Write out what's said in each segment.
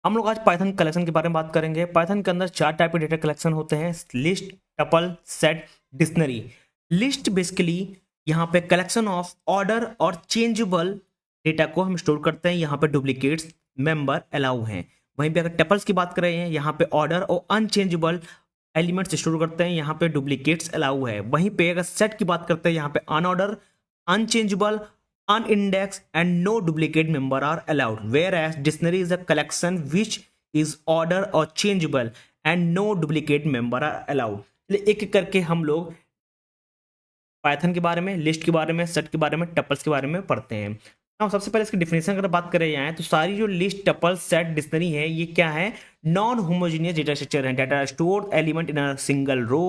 हम लोग आज पाइथन कलेक्शन के बारे में बात करेंगे। पाइथन के अंदर चार टाइप के डेटा कलेक्शन होते हैं: list, tuple, set, dictionary. List basically यहाँ पे कलेक्शन ऑफ ऑर्डर और चेंजेबल डेटा को हम स्टोर करते हैं। यहाँ पे डुप्लीकेट्स मेंबर अलाउ हैं। वहीं पे अगर टपल्स की बात करें, यहाँ पे ऑर्डर और अनचेंजेबल एलिमेंट्स स्टोर करते हैं। यहाँ पे डुप्लीकेट्स अलाउ है। वहीं पे अगर सेट की बात करते हैं, यहाँ पे unordered, unchangeable, unindexed, and no duplicate member are allowed. Whereas dictionary is a collection which is order or changeable and no duplicate member are allowed. एक एक करके हम लोग पाइथन के बारे में, लिस्ट के बारे में, सेट के बारे में, टपल्स के बारे में पढ़ते हैं। now सबसे पहले इसकी डिफिनेशन अगर बात करें जाए तो सारी जो लिस्ट, टपल, सेट, डिक्शनरी है, ये क्या है? नॉन होमोजीनियस डेटा स्ट्रक्चर है। Data store element in a single row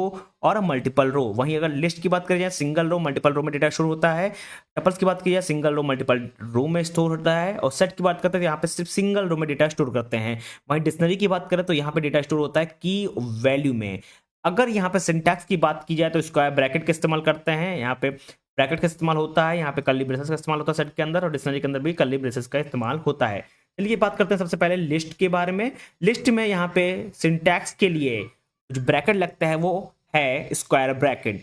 और मल्टीपल रो। वहीं अगर लिस्ट की बात करें जाए, सिंगल रो मल्टीपल रो में डेटा स्टोर होता है। टपल्स की बात की जाए, सिंगल रो मल्टीपल रो में स्टोर होता है। और सेट की बात करते हैं तो यहाँ पे सिर्फ सिंगल रो में डेटा स्टोर करते हैं। वहीं डिक्शनरी की बात करें तो यहाँ पे डेटा स्टोर होता है की वैल्यू में। अगर यहाँ पे सिंटैक्स की बात की जाए तो स्क्वायर ब्रैकेट का इस्तेमाल करते हैं। यहाँ पे ब्रैकेट का इस्तेमाल होता है, यहाँ पे कर्ली ब्रेसेस का इस्तेमाल होता है सेट के अंदर, और डिक्शनरी के अंदर भी कर्ली ब्रेसेस का इस्तेमाल होता है। चलिए बात करते हैं सबसे पहले लिस्ट के बारे में। लिस्ट में यहाँ पे सिंटैक्स के लिए जो ब्रैकेट लगता है वो है स्क्वायर ब्रैकेट।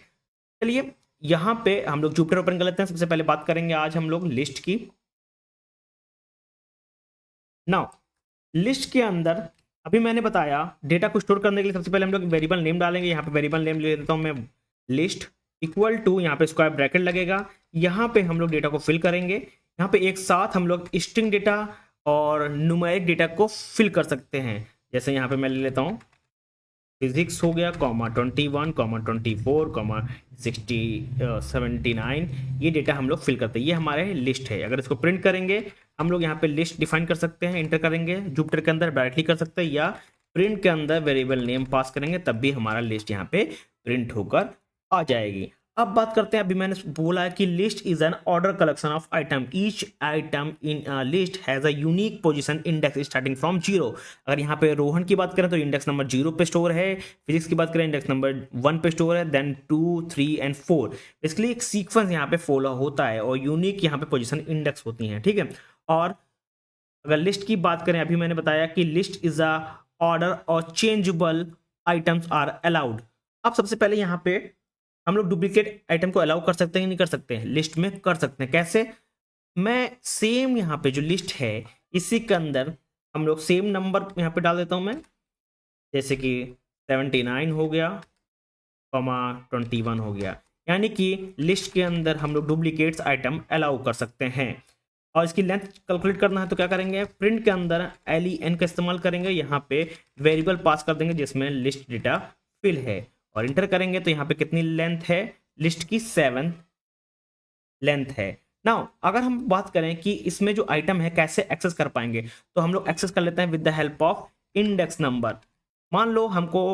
चलिए यहाँ पे हम लोग जुपिटर ओपन कर लेते हैं। सबसे पहले बात करेंगे आज हम लोग लिस्ट की। नाउ लिस्ट के अंदर अभी मैंने बताया डेटा को स्टोर करने के लिए सबसे पहले हम लोग वेरिएबल नेम डालेंगे। यहाँ पे वेरिएबल नेम ले लेता हूँ मैं, लिस्ट इक्वल टू, यहाँ पे स्क्वायर ब्रैकेट लगेगा। यहाँ पे हम लोग डेटा को फिल करेंगे। यहाँ पे एक साथ हम लोग स्ट्रिंग डेटा और न्यूमेरिक डेटा को फिल कर सकते हैं। जैसे यहाँ पे मैं ले लेता हूँ फिजिक्स हो गया, कॉमा 21, कॉमा 24, कॉमा 79, ये डेटा हम लोग फिल करते हैं। ये हमारे लिस्ट है। अगर इसको प्रिंट करेंगे हम लोग यहाँ पे लिस्ट डिफाइन कर सकते हैं, इंटर करेंगे जुपिटर के अंदर डायरेक्टली कर सकते हैं, या प्रिंट के अंदर वेरिएबल नेम पास करेंगे तब भी हमारा लिस्ट यहाँ पे प्रिंट होकर आ जाएगी। अब बात करते हैं, अभी मैंने बोला है कि list is an order collection of item. Each item in list has a unique position index starting from 0। अगर यहाँ पे रोहन की बात करें तो इंडेक्स नंबर 0 पे स्टोर है। फिजिक्स की बात करें इंडेक्स नंबर 1 पे स्टोर है, देन 2, 3 एंड 4। बेसिकली एक सीक्वेंस यहाँ पे फॉलो होता है और यूनिक यहाँ पे पोजीशन इंडेक्स होती हैं, ठीक है। और अगर लिस्ट की बात करें, अभी मैंने बताया कि लिस्ट इज अ ऑर्डर और चेंजेबल आइटम्स आर अलाउड। अब सबसे पहले यहाँ पे हम लोग डुप्लीकेट आइटम को अलाउ कर सकते हैं, नहीं कर सकते हैं? लिस्ट में कर सकते हैं। कैसे? मैं सेम यहाँ पे जो लिस्ट है इसी के अंदर हम लोग सेम नंबर यहाँ पे डाल देता हूँ मैं, जैसे कि 79 हो गया, कॉमा 21 हो गया। यानी कि लिस्ट के अंदर हम लोग डुप्लीकेट्स आइटम अलाउ कर सकते हैं। और इसकी लेंथ कैलकुलेट करना है तो क्या करेंगे? प्रिंट के अंदर len का इस्तेमाल करेंगे। यहाँ पे वेरिएबल पास कर देंगे जिसमें लिस्ट डेटा फिल है, और इंटर करेंगे तो यहाँ पे कितनी लेंथ है? लिस्ट की 7 लेंथ है। नाउ अगर हम बात करें कि इसमें जो आइटम है कैसे एक्सेस कर पाएंगे, तो हम लोग एक्सेस कर लेते हैं with the help of index number. मान लो हमको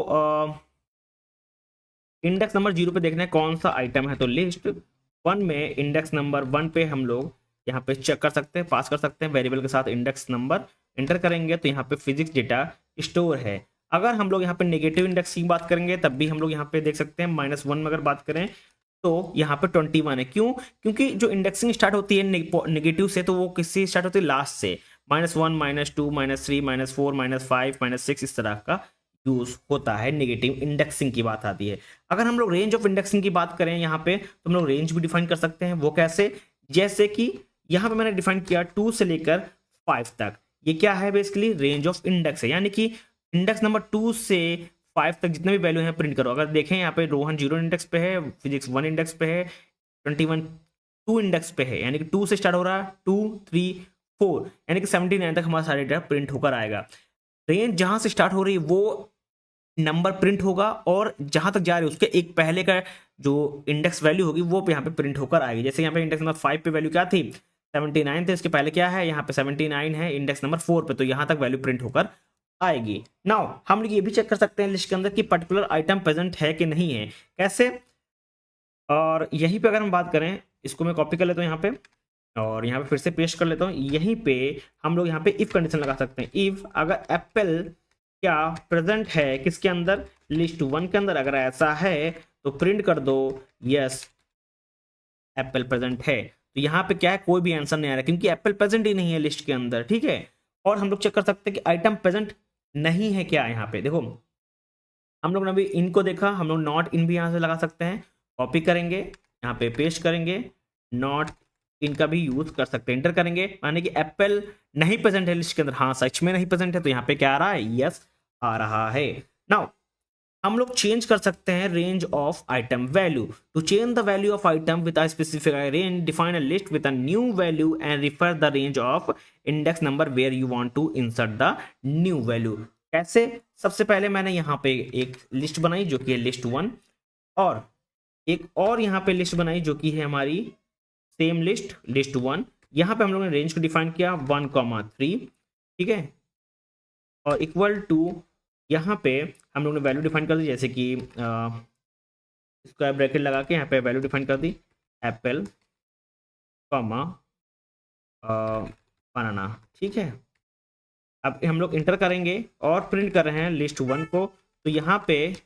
इंडेक्स नंबर 0 पे देखना है कौन सा आइटम है, तो लिस्ट 1 में इंडेक्स नंबर 1 पे हम लोग यहाँ पे चेक कर सकते हैं, पास कर सकते हैं वेरिएबल के साथ इंडेक्स नंबर। इंटर करेंगे तो यहाँ पे फिजिक्स डेटा स्टोर है। अगर हम लोग यहाँ पे नेगेटिव इंडेक्स की बात करेंगे तब भी हम लोग यहाँ पे देख सकते हैं -1 में अगर बात करें तो यहाँ पे 21 है। क्यों? क्योंकि जो इंडेक्सिंग स्टार्ट होती है नेगेटिव से, तो वो किससे स्टार्ट होती है? लास्ट से। -1, -2, -3, -4, -5, -6 इस तरह का यूज होता है। नेगेटिव इंडेक्सिंग की बात आती है। अगर हम लोग रेंज ऑफ इंडेक्सिंग की बात करें यहाँ पे, तो हम लोग रेंज भी डिफाइन कर सकते हैं। वो कैसे? जैसे कि यहाँ पे मैंने डिफाइन किया 2 से लेकर 5 तक। ये क्या है? बेसिकली रेंज ऑफ इंडेक्स है। यानी कि इंडेक्स नंबर 2 से 5 तक जितने भी वैल्यू हैं प्रिंट करो। अगर देखें यहाँ पे रोहन 0 इंडेक्स पे है, फिजिक्स 1 इंडेक्स पे है, 21 2 इंडेक्स पे है, यानी कि 2 से स्टार्ट हो रहा है, 2, 3, 4, यानी कि 79 तक हमारा सारा डेटा प्रिंट होकर आएगा। रेंज जहां से स्टार्ट हो रही है वो नंबर प्रिंट होगा, और जहां तक जा रही है उसके एक पहले का जो इंडेक्स वैल्यू होगी वो यहाँ पे प्रिंट होकर आएगी। जैसे यहाँ पे इंडेक्स नंबर 5 पे वैल्यू क्या थी? 79 थे। इसके पहले क्या है? यहाँ पे 79 है इंडेक्स नंबर 4 पे, तो यहाँ तक वैल्यू प्रिंट होकर आएगी। नाउ हम लोग ये भी चेक कर सकते हैं लिस्ट के अंदर कि पर्टिकुलर आइटम प्रेजेंट है कि नहीं है। कैसे? और यहीं पे अगर हम बात करें, इसको मैं कॉपी कर लेता हूँ यहाँ पे, और यहाँ पे फिर से पेस्ट कर लेता हूँ। यहीं पे हम लोग यहाँ पे इफ कंडीशन लगा सकते हैं। इफ अगर एप्पल क्या प्रेजेंट है किसके अंदर? लिस्ट 1 के अंदर। अगर ऐसा है तो प्रिंट कर दो यस एप्पल प्रेजेंट है। तो यहाँ पे क्या है? कोई भी आंसर नहीं आ रहा क्योंकि एप्पल प्रेजेंट ही नहीं है लिस्ट के अंदर, ठीक है। और हम लोग चेक कर सकते हैं कि आइटम प्रेजेंट नहीं है क्या। यहाँ पे देखो हम लोग ने अभी इनको देखा, हम लोग नॉट इन भी यहाँ से लगा सकते हैं, कॉपी करेंगे यहाँ पे पेस्ट करेंगे, नॉट इनका भी यूज कर सकते हैं, एंटर करेंगे, माने कि एप्पल नहीं प्रेजेंट है लिस्ट के अंदर, हाँ सच में नहीं प्रेजेंट है, तो यहाँ पे क्या आ रहा है, यस आ रहा है। नाउ हम लोग चेंज कर सकते हैं range of item value. To change the value of item with a specific range, define a list with a new value and refer the range of index number where you want to insert the new value. कैसे? सबसे पहले मैंने यहाँ पे एक list बनाई जो कि है लिस्ट 1, और एक और यहाँ पे लिस्ट बनाई जो कि है हमारी सेम लिस्ट, लिस्ट 1। यहाँ पे हम लोगों ने रेंज को डिफाइन किया 1,3, ठीक है, और इक्वल टू यहाँ पे हम लोग ने वैल्यू डिफाइन कर दी, जैसे कि स्क्वायर ब्रैकेट लगा के यहाँ पे वैल्यू डिफाइन कर दी, एप्पल कॉमा बनाना, ठीक है। अब हम लोग इंटर करेंगे और प्रिंट कर रहे हैं लिस्ट 1 को, तो यहाँ पे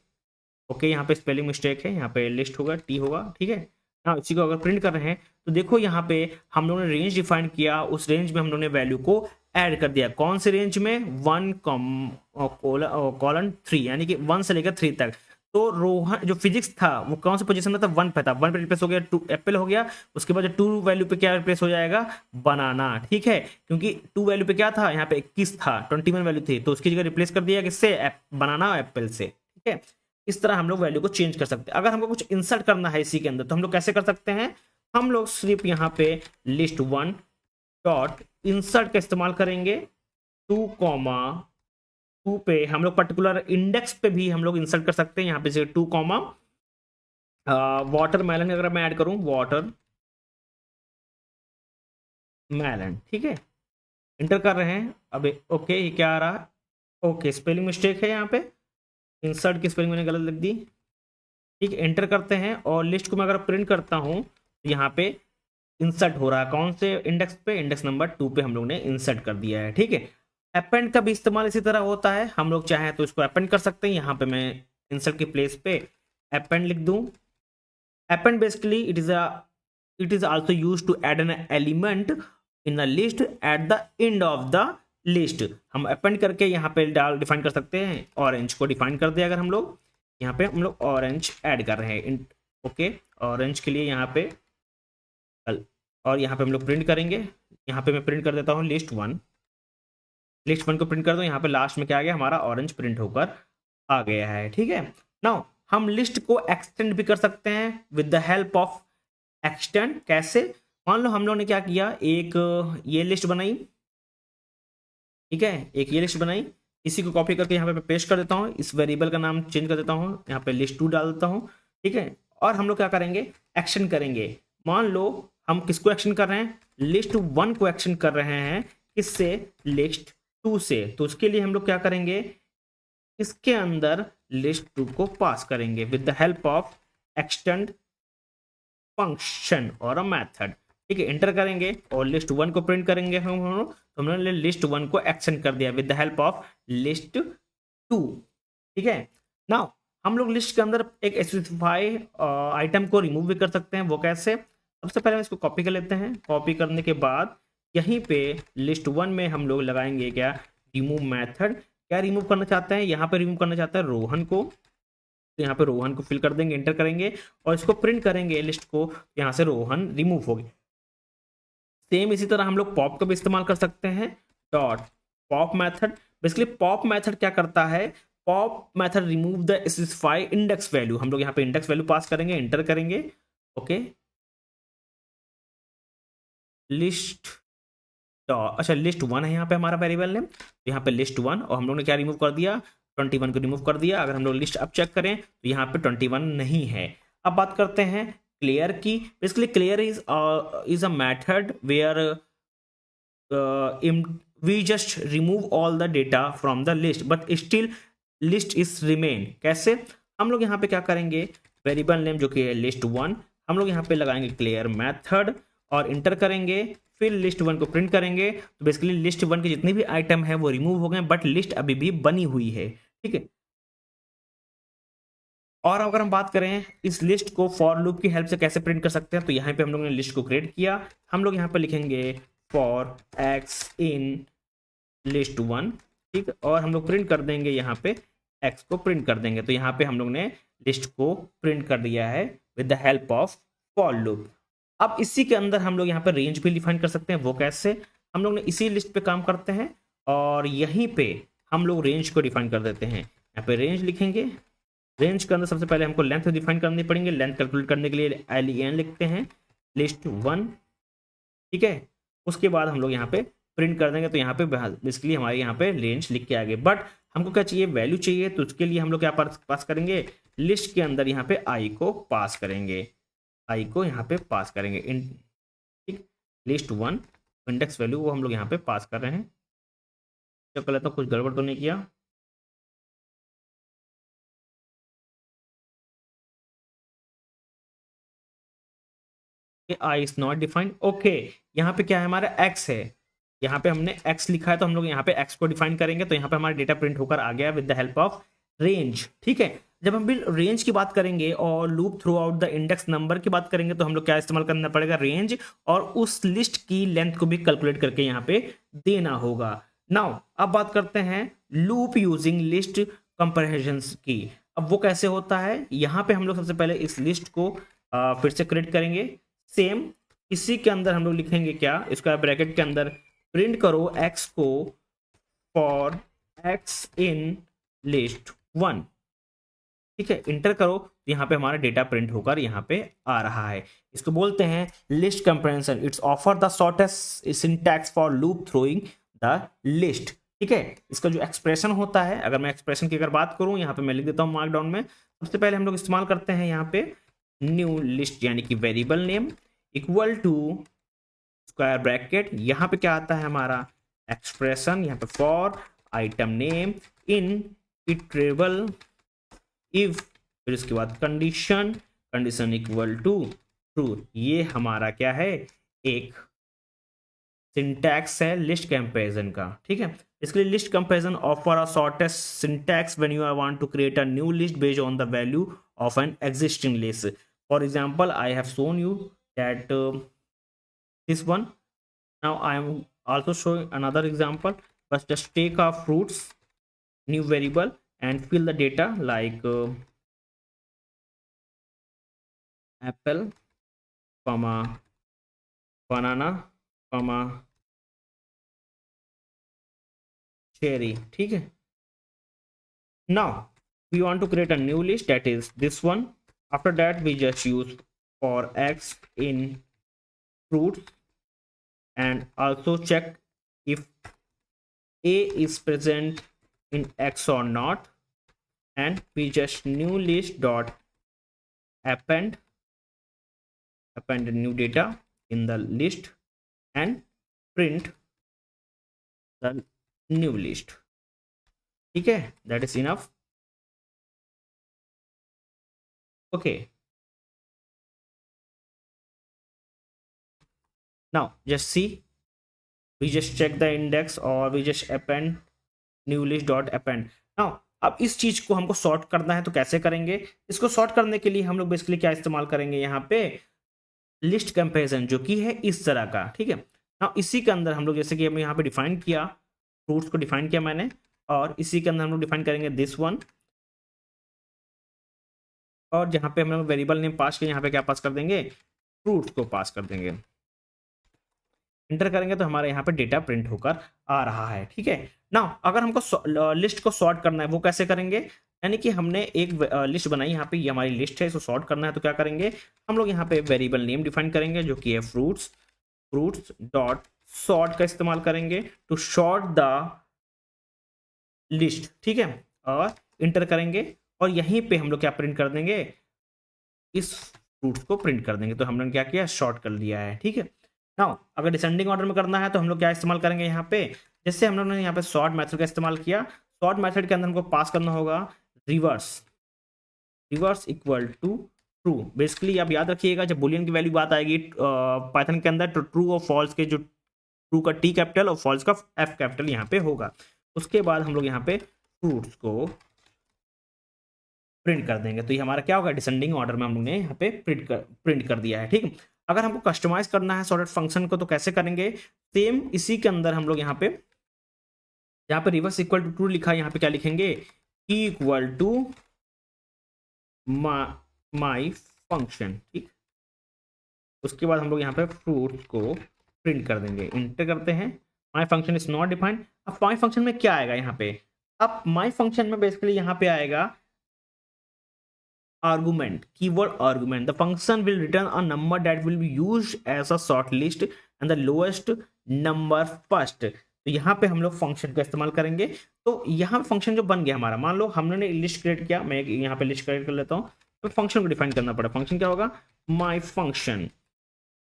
ओके, यहाँ पे स्पेलिंग मिस्टेक है, यहाँ पे लिस्ट होगा, टी होगा, ठीक है। हाँ, इसी को अगर प्रिंट कर रहे हैं तो देखो यहाँ पे हम लोगों ने रेंज डिफाइन किया, उस रेंज में हम लोगों ने वैल्यू को ऐड कर दिया। कौन से रेंज में? 1,3, यानी कि 1 से लेकर 3 तक। तो रोहन जो फिजिक्स था वो कौन से पोजीशन में था? 1 पे था, 1 पे रिप्लेस हो गया, 2 एप्पल हो गया, उसके बाद 2 वैल्यू पे क्या रिप्लेस हो जाएगा? बनाना, ठीक है, क्योंकि 2 वैल्यू पे क्या था, यहाँ पे 21 था, 21 वैल्यू थी, तो उसकी जगह रिप्लेस कर दिया किससे? बनाना एप्पल से, ठीक है। इस तरह हम लोग वैल्यू को चेंज कर सकते हैं। अगर हमको कुछ इंसर्ट करना है इसी के अंदर तो हम लोग कैसे कर सकते हैं? हम लोग सिर्फ यहाँ पे लिस्ट 1 डॉट इंसर्ट का इस्तेमाल करेंगे, 2,2 पे हम लोग पर्टिकुलर इंडेक्स पे भी हम लोग इंसर्ट कर सकते हैं। यहाँ पे से 2, वाटरमेलन अगर मैं ऐड करूं, वाटरमेलन, ठीक है, इंटर कर रहे हैं। अब ओके, ये क्या आ रहा है? ओके, स्पेलिंग मिस्टेक है, यहाँ पे इंसर्ट की स्पेलिंग मैंने गलत लिख दी, ठीक है। एंटर करते हैं और लिस्ट को मैं अगर प्रिंट करता हूं तो यहाँ पे इंसर्ट हो रहा है, कौन से इंडेक्स पे? इंडेक्स नंबर 2 पे हम लोग ने इंसर्ट कर दिया है, ठीक है। अपेंड का भी इस्तेमाल इसी तरह होता है, हम लोग चाहें तो इसको अपेंड कर सकते हैं। यहाँ पे मैं इंसर्ट की प्लेस पे अपेंड लिख दूं। Append basically it is also used to add an element in the list at the end of the list. हम अपेंड करके यहाँ पे डाल डिफाइन कर सकते हैं, ऑरेंज को डिफाइन कर दिया अगर हम लोग, यहाँ पे हम लोग ऑरेंज ऐड कर रहे हैं, ओके, ऑरेंज के लिए यहाँ पे, और यहाँ पे हम लोग प्रिंट करेंगे। यहाँ पे मैं प्रिंट कर देता हूँ लिस्ट 1, लिस्ट 1 को प्रिंट कर दो, यहाँ पे लास्ट में क्या आ गया? हमारा ऑरेंज प्रिंट होकर आ गया है, ठीक है। नाउ हम लिस्ट को एक्सटेंड भी कर सकते हैं with the help of extend. कैसे? मान लो हम लोग ने क्या किया, एक ये लिस्ट बनाई, ठीक है, एक ये लिस्ट बनाई, इसी को कॉपी करके यहाँ पे पेस्ट कर देता हूँ, इस वेरिएबल का नाम चेंज कर देता हूँ, यहाँ पे लिस्ट 2 डाल देता हूँ, ठीक है। और हम लोग क्या करेंगे? एक्शन करेंगे। मान लो हम किसको एक्शन कर रहे हैं? लिस्ट 1 को एक्शन कर रहे हैं, किससे? लिस्ट 2 से। तो उसके लिए हम लोग क्या करेंगे? इसके अंदर लिस्ट 2 को पास करेंगे with the help of extend function और अ मेथड, ठीक है। एंटर करेंगे और लिस्ट 1 को प्रिंट करेंगे हम लोग, तो हमने लिस्ट 1 को एक्सटेंड कर दिया with the help of list 2, ठीक है। नाउ हम लोग लिस्ट के अंदर एक स्पेसिफाई आइटम को रिमूव भी कर सकते हैं। वो कैसे? सबसे पहले इसको कॉपी कर लेते हैं। कॉपी करने के बाद यहीं पे लिस्ट 1 में हम लोग लगाएंगे क्या? Remove method. क्या रिमूव करना चाहते हैं? यहाँ पे रिमूव करना चाहते हैं रोहन को, तो यहाँ पे रोहन को फिल कर देंगे, एंटर करेंगे और इसको प्रिंट करेंगे लिस्ट को, यहाँ से रोहन रिमूव हो गए। सेम इसी तरह हम लोग पॉप का भी इस्तेमाल कर सकते हैं, dot pop method. Basically pop method क्या करता है? Pop method remove the specify index value. हम लोग यहाँ पे इंडेक्स वैल्यू पास करेंगे, एंटर करेंगे, ओके, लिस्ट, अच्छा लिस्ट 1 है यहाँ पे हमारा वेरिएबल नेम, यहाँ पे लिस्ट 1, और हम लोग ने क्या रिमूव कर दिया? 21 को रिमूव कर दिया। अगर हम लोग लिस्ट अब चेक करें तो यहाँ पे 21 नहीं है। अब बात करते हैं क्लियर की। Basically clear is a method where we just remove all the data from the list but still list is remain। कैसे? हम लोग यहाँ पे क्या करेंगे? वेरिएबल नेम जो कि है लिस्ट 1, हम लोग यहाँ पे लगाएंगे क्लियर मेथड और इंटर करेंगे, फिर लिस्ट 1 को प्रिंट करेंगे। तो बेसिकली लिस्ट 1 के जितने भी आइटम है वो रिमूव हो गए, बट लिस्ट अभी भी बनी हुई है, ठीक है। और अगर हम बात करें इस लिस्ट को फॉर लूप की हेल्प से कैसे प्रिंट कर सकते हैं, तो यहाँ पे हम लोग ने लिस्ट को क्रिएट किया। हम लोग यहाँ पे लिखेंगे फॉर एक्स इन लिस्ट 1, ठीक है, और हम लोग प्रिंट कर देंगे यहाँ पे x को प्रिंट कर देंगे। तो यहाँ पे हम लोग ने लिस्ट को प्रिंट कर दिया है with the help of for loop. अब इसी के अंदर हम लोग यहाँ पे रेंज भी डिफाइन कर सकते हैं। वो कैसे? हम लोग ने इसी लिस्ट पे काम करते हैं और यहीं पे हम लोग रेंज को डिफाइन कर देते हैं। यहाँ पे रेंज लिखेंगे। रेंज के अंदर सबसे पहले हमको लेंथ डिफाइन करनी पड़ेंगे। लेंथ कैलकुलेट करने के लिए LEN लिखते हैं, लिस्ट 1, ठीक है। उसके बाद हम लोग यहाँ पे प्रिंट कर देंगे। तो यहाँ पे बेसिकली हमारे यहाँ पे रेंज लिख के आ गए। बट हमको क्या चाहिए? वैल्यू चाहिए। तो उसके लिए हम लोग क्या पास करेंगे? लिस्ट के अंदर यहाँ पे आई को पास करेंगे, आई को यहाँ पे पास करेंगे ठीक। लिस्ट 1 इंडेक्स वैल्यू वो हम लोग यहाँ पे पास कर रहे हैं। चेक कर लेता हूँ कुछ गड़बड़ तो नहीं किया। I is not defined. Okay, यहाँ पे क्या है? हमारा एक्स है। यहाँ पे हमने एक्स लिखा है तो हम लोग यहाँ पे एक्स को डिफाइन करेंगे। तो यहाँ पे हमारा डेटा प्रिंट होकर आ गया with the help of range, ठीक है। जब हम भी रेंज की बात करेंगे और loop through out the index number की बात करेंगे तो हम लोग क्या इस्तेमाल करना पड़ेगा? रेंज, और उस लिस्ट की लेंथ को भी कैलकुलेट करके यहाँ पे देना होगा। नाउ अब बात करते हैं लूप यूजिंग लिस्ट कंपैरिजन की। अब वो कैसे होता है? यहाँ पे हम लोग सबसे पहले इस लिस्ट को फिर से क्रिएट करेंगे। सेम इसी के अंदर हम लोग लिखेंगे क्या? इसका ब्रैकेट के अंदर प्रिंट करो x को फॉर x इन लिस्ट 1, ठीक है। इंटर करो तो यहाँ पे हमारा डेटा प्रिंट होकर यहाँ पे आ रहा है। इसको बोलते हैं list comparison. It's offer the shortest syntax for loop throwing the list, ठीक है। इसका जो एक्सप्रेशन होता है, अगर मैं एक्सप्रेशन की अगर बात करूं, यहाँ पे मैं लिख देता हूँ मार्कडाउन में। सबसे पहले हम लोग इस्तेमाल करते हैं यहाँ पे न्यू लिस्ट, यानी कि variable name equal to square bracket. यहाँ पे क्या आता है हमारा? एक्सप्रेशन। यहाँ पे for item name in iterable if, फिर उसके बाद condition, condition equal to true. ये हमारा क्या है? एक सिंटैक्स है लिस्ट कंपैरिजन का, ठीक है। इसके लिए list comparison offer a shortest syntax when you want to create a new list based on the value of an existing list. For example, I have shown you that this one. Now I am also showing another example, but just take a fruits new variable and fill the data like apple comma banana comma cherry, ठीक है। Now we want to create a new list, that is this one. After that we just use for x in fruits and also check if a is present in x or not, and we just new list dot append new data in the list and print the new list, ठीक है। that is enough. Okay, now just see, we just check the index or we just append new list dot append. now अब इस चीज को हमको sort करना है तो कैसे करेंगे? इसको सॉर्ट करने के लिए हम लोग बेसिकली क्या इस्तेमाल करेंगे? यहाँ पे लिस्ट कंपैरिजन, जो कि है इस तरह का, ठीक है। now इसी के अंदर हम लोग, जैसे कि हम यहाँ पे डिफाइन किया, फ्रूट्स को डिफाइन किया मैंने, और इसी के अंदर हम लोग डिफाइन करेंगे दिस वन, और जहाँ पे हम लोग वेरिएबल नेम पास किया, यहाँ पे क्या पास कर देंगे? फ्रूट्स को पास कर देंगे। इंटर करेंगे तो हमारे यहाँ पे डेटा प्रिंट होकर आ रहा है, ठीक है ना। अगर हमको लिस्ट को सॉर्ट करना है, वो कैसे करेंगे? यानी कि हमने एक लिस्ट बनाई, यहाँ पे ये हमारी लिस्ट है, इसको सॉर्ट करना है तो क्या करेंगे? हम लोग यहाँ पे वेरिएबल नेम डिफाइन करेंगे जो कि है फ्रूट्स, फ्रूट्स डॉट सॉर्ट का इस्तेमाल करेंगे टू सॉर्ट द लिस्ट, ठीक है, और इंटर करेंगे और यहीं पे हम लोग क्या प्रिंट कर देंगे? इस फ्रूट्स को प्रिंट कर देंगे। तो हमने क्या किया? शॉर्ट कर लिया है, ठीक है। नाउ अगर डिसेंडिंग ऑर्डर में करना है तो हम लोग क्या इस्तेमाल करेंगे? यहाँ पे जैसे हम लोगों ने यहाँ पे सॉर्ट मेथड का इस्तेमाल किया, सॉर्ट मेथड के अंदर हमको पास करना होगा reverse, reverse equal to true. Basically आप याद रखिएगा, जब बुलियन की वैल्यू बात आएगी पाइथन के अंदर, तो ट्रू और फॉल्स के, जो ट्रू का टी कैपिटल और फॉल्स का एफ कैपिटल यहाँ पे होगा। उसके बाद हम लोग यहाँ पे फ्रूट्स को प्रिंट कर देंगे। तो ये हमारा क्या होगा? डिसेंडिंग ऑर्डर में हम लोग ने यहाँ पे प्रिंट कर दिया है, ठीक है। अगर हमको कस्टमाइज करना है सॉर्टेड फंक्शन को तो कैसे करेंगे? सेम इसी के अंदर हम लोग यहाँ पे यहाँ पे रिवर्स इक्वल टू ट्रू लिखा है, यहाँ पे क्या लिखेंगे, की इक्वल टू माई फंक्शन, ठीक। उसके बाद हम लोग यहाँ पे फ्रूट्स को प्रिंट कर देंगे, इंटर करते हैं, माई फंक्शन इज नॉट डिफाइंड। अब माई फंक्शन में क्या आएगा यहाँ पे, अब माई फंक्शन में बेसिकली यहाँ पे आएगा argument, keyword argument. The function will return a number that will be used as a sort list and the lowest number first. तो यहाँ पे हम लोग फंक्शन का इस्तेमाल करेंगे। तो यहाँ फंक्शन जो बन गया हमारा, मान लो हमने लिस्ट क्रिएट किया, मैं यहाँ पे लिस्ट क्रिएट कर लेता हूँ, तो फंक्शन को डिफाइन करना पड़ा। फंक्शन क्या होगा, माई फंक्शन,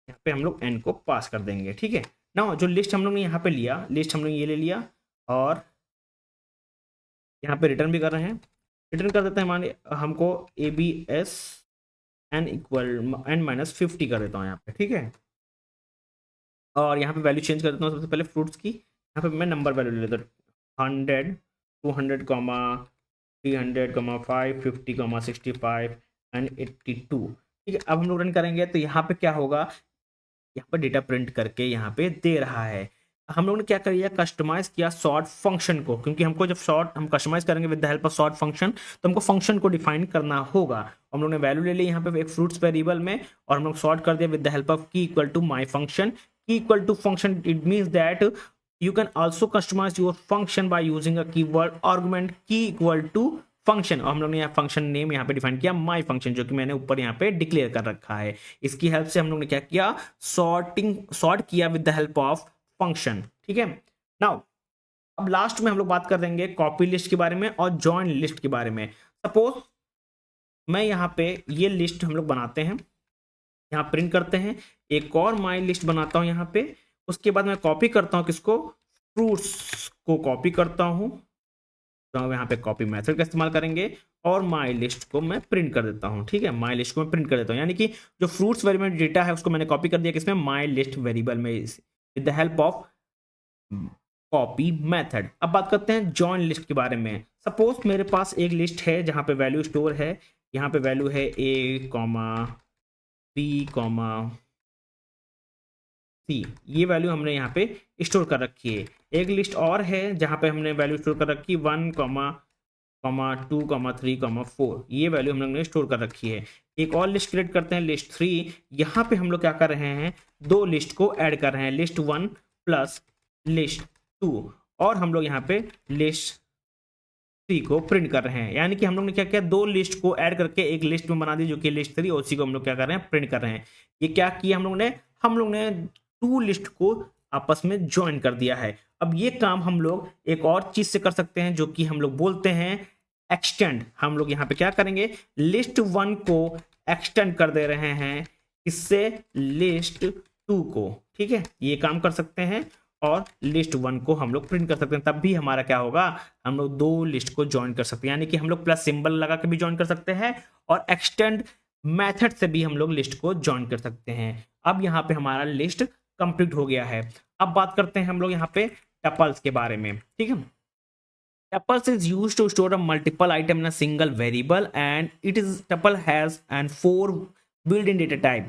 यहाँ पे हम लोग n को पास कर देंगे, ठीक है ना। जो लिस्ट हम लोग ने यहाँ पे लिया, लिस्ट हम लोग ये ले लिया और यहाँ पे रिटर्न भी कर रहे हैं, रिटर्न कर देते हैं, मान हमको abs n इक्वल n-50 कर देता हूँ यहाँ पे, ठीक है। और यहाँ पे वैल्यू चेंज कर देता हूँ सबसे पहले फ्रूट्स की, यहाँ पे मैं नंबर वैल्यू ले लेता हूँ 100, 200, 300, 5, 50, 65 एंड 82, ठीक है। अब हम लोग रन करेंगे तो यहाँ पे क्या होगा, यहाँ पर डेटा प्रिंट करके यहाँ पे दे रहा है। हम लोगों ने क्या किया, कस्टमाइज किया सॉर्ट फंक्शन को, क्योंकि हमको जब सॉर्ट हम कस्टमाइज करेंगे with the help of sort function, तो हमको फंक्शन को डिफाइन करना होगा। हम लोग ने वैल्यू ले ली यहाँ पे एक फ्रूट्स वेरिएबल में, और हम लोग सॉर्ट कर दिया with the help of key equal to my function. Key equal to function, it means that you can also customize your function by using a keyword argument की इक्वल टू फंक्शन। और हम लोग ने यहाँ function name यहाँ पे define किया माई function, जो कि मैंने ऊपर यहाँ पे डिक्लेयर कर रखा है। इसकी हेल्प से हम लोग ने क्या किया, सॉर्ट किया with the help of function, ठीक है। नाउ अब लास्ट में हम लोग बात कर देंगे कॉपी लिस्ट के बारे में और जॉइन लिस्ट के बारे में। सपोज मैं यहाँ पे ये लिस्ट हम लोग बनाते हैं, यहाँ प्रिंट करते हैं, एक और माई लिस्ट बनाता हूँ यहाँ पे, उसके बाद मैं कॉपी करता हूँ किसको, फ्रूट्स को कॉपी करता हूँ, तो यहाँ पे कॉपी मेथड का इस्तेमाल करेंगे और माई लिस्ट को मैं प्रिंट कर देता हूँ, ठीक है। माई लिस्ट को मैं प्रिंट कर देता हूँ, यानी कि जो फ्रूट्स वेरिएबल डेटा है उसको मैंने कॉपी कर दिया किसमें, माई लिस्ट वेरिएबल में, with the help of copy method. अब बात करते हैं जॉइन लिस्ट के बारे में। सपोज मेरे पास एक लिस्ट है जहाँ पे वैल्यू स्टोर है, यहाँ पे वैल्यू है a, b, c, ये वैल्यू हमने यहाँ पे स्टोर कर रखी है। एक लिस्ट और है जहाँ पे हमने वैल्यू स्टोर कर रखी 1, 2, 3, 4, ये वैल्यू हम लोग ने स्टोर कर रखी है। एक और लिस्ट क्रिएट करते हैं, लिस्ट 3। यहाँ पे हम लोग क्या कर रहे हैं, दो लिस्ट को ऐड कर रहे हैं, लिस्ट 1 प्लस लिस्ट 2, और हम लोग यहाँ पे लिस्ट 3 को प्रिंट कर रहे हैं। यानी कि हम लोग ने क्या किया, दो लिस्ट को ऐड करके एक लिस्ट में बना दी जो कि लिस्ट 3, और उसी को हम लोग क्या कर रहे हैं, प्रिंट कर रहे हैं। ये क्या किया हम लोग ने 2 लिस्ट को आपस में ज्वाइन कर दिया है। अब ये काम हम लोग एक और चीज से कर सकते हैं जो कि हम लोग बोलते हैं एक्सटेंड। हम लोग यहाँ पे क्या करेंगे, लिस्ट 1 को एक्सटेंड कर दे रहे हैं, इससे लिस्ट 2 को, ठीक है, ये काम कर सकते हैं। और लिस्ट 1 को हम लोग प्रिंट कर सकते हैं, तब भी हमारा क्या होगा, हम लोग दो लिस्ट को ज्वाइन कर सकते हैं। यानी कि हम लोग प्लस सिंबल लगा के भी ज्वाइन कर सकते हैं और एक्सटेंड मेथड से भी हम लोग लिस्ट को ज्वाइन कर सकते हैं। अब यहाँ पे हमारा लिस्ट कंप्लीट हो गया है। अब बात करते हैं हम लोग यहाँ पे टपल्स के बारे में, ठीक है। Tuples is used to store a multiple item in a single variable, and tuple has an 4 built-in data type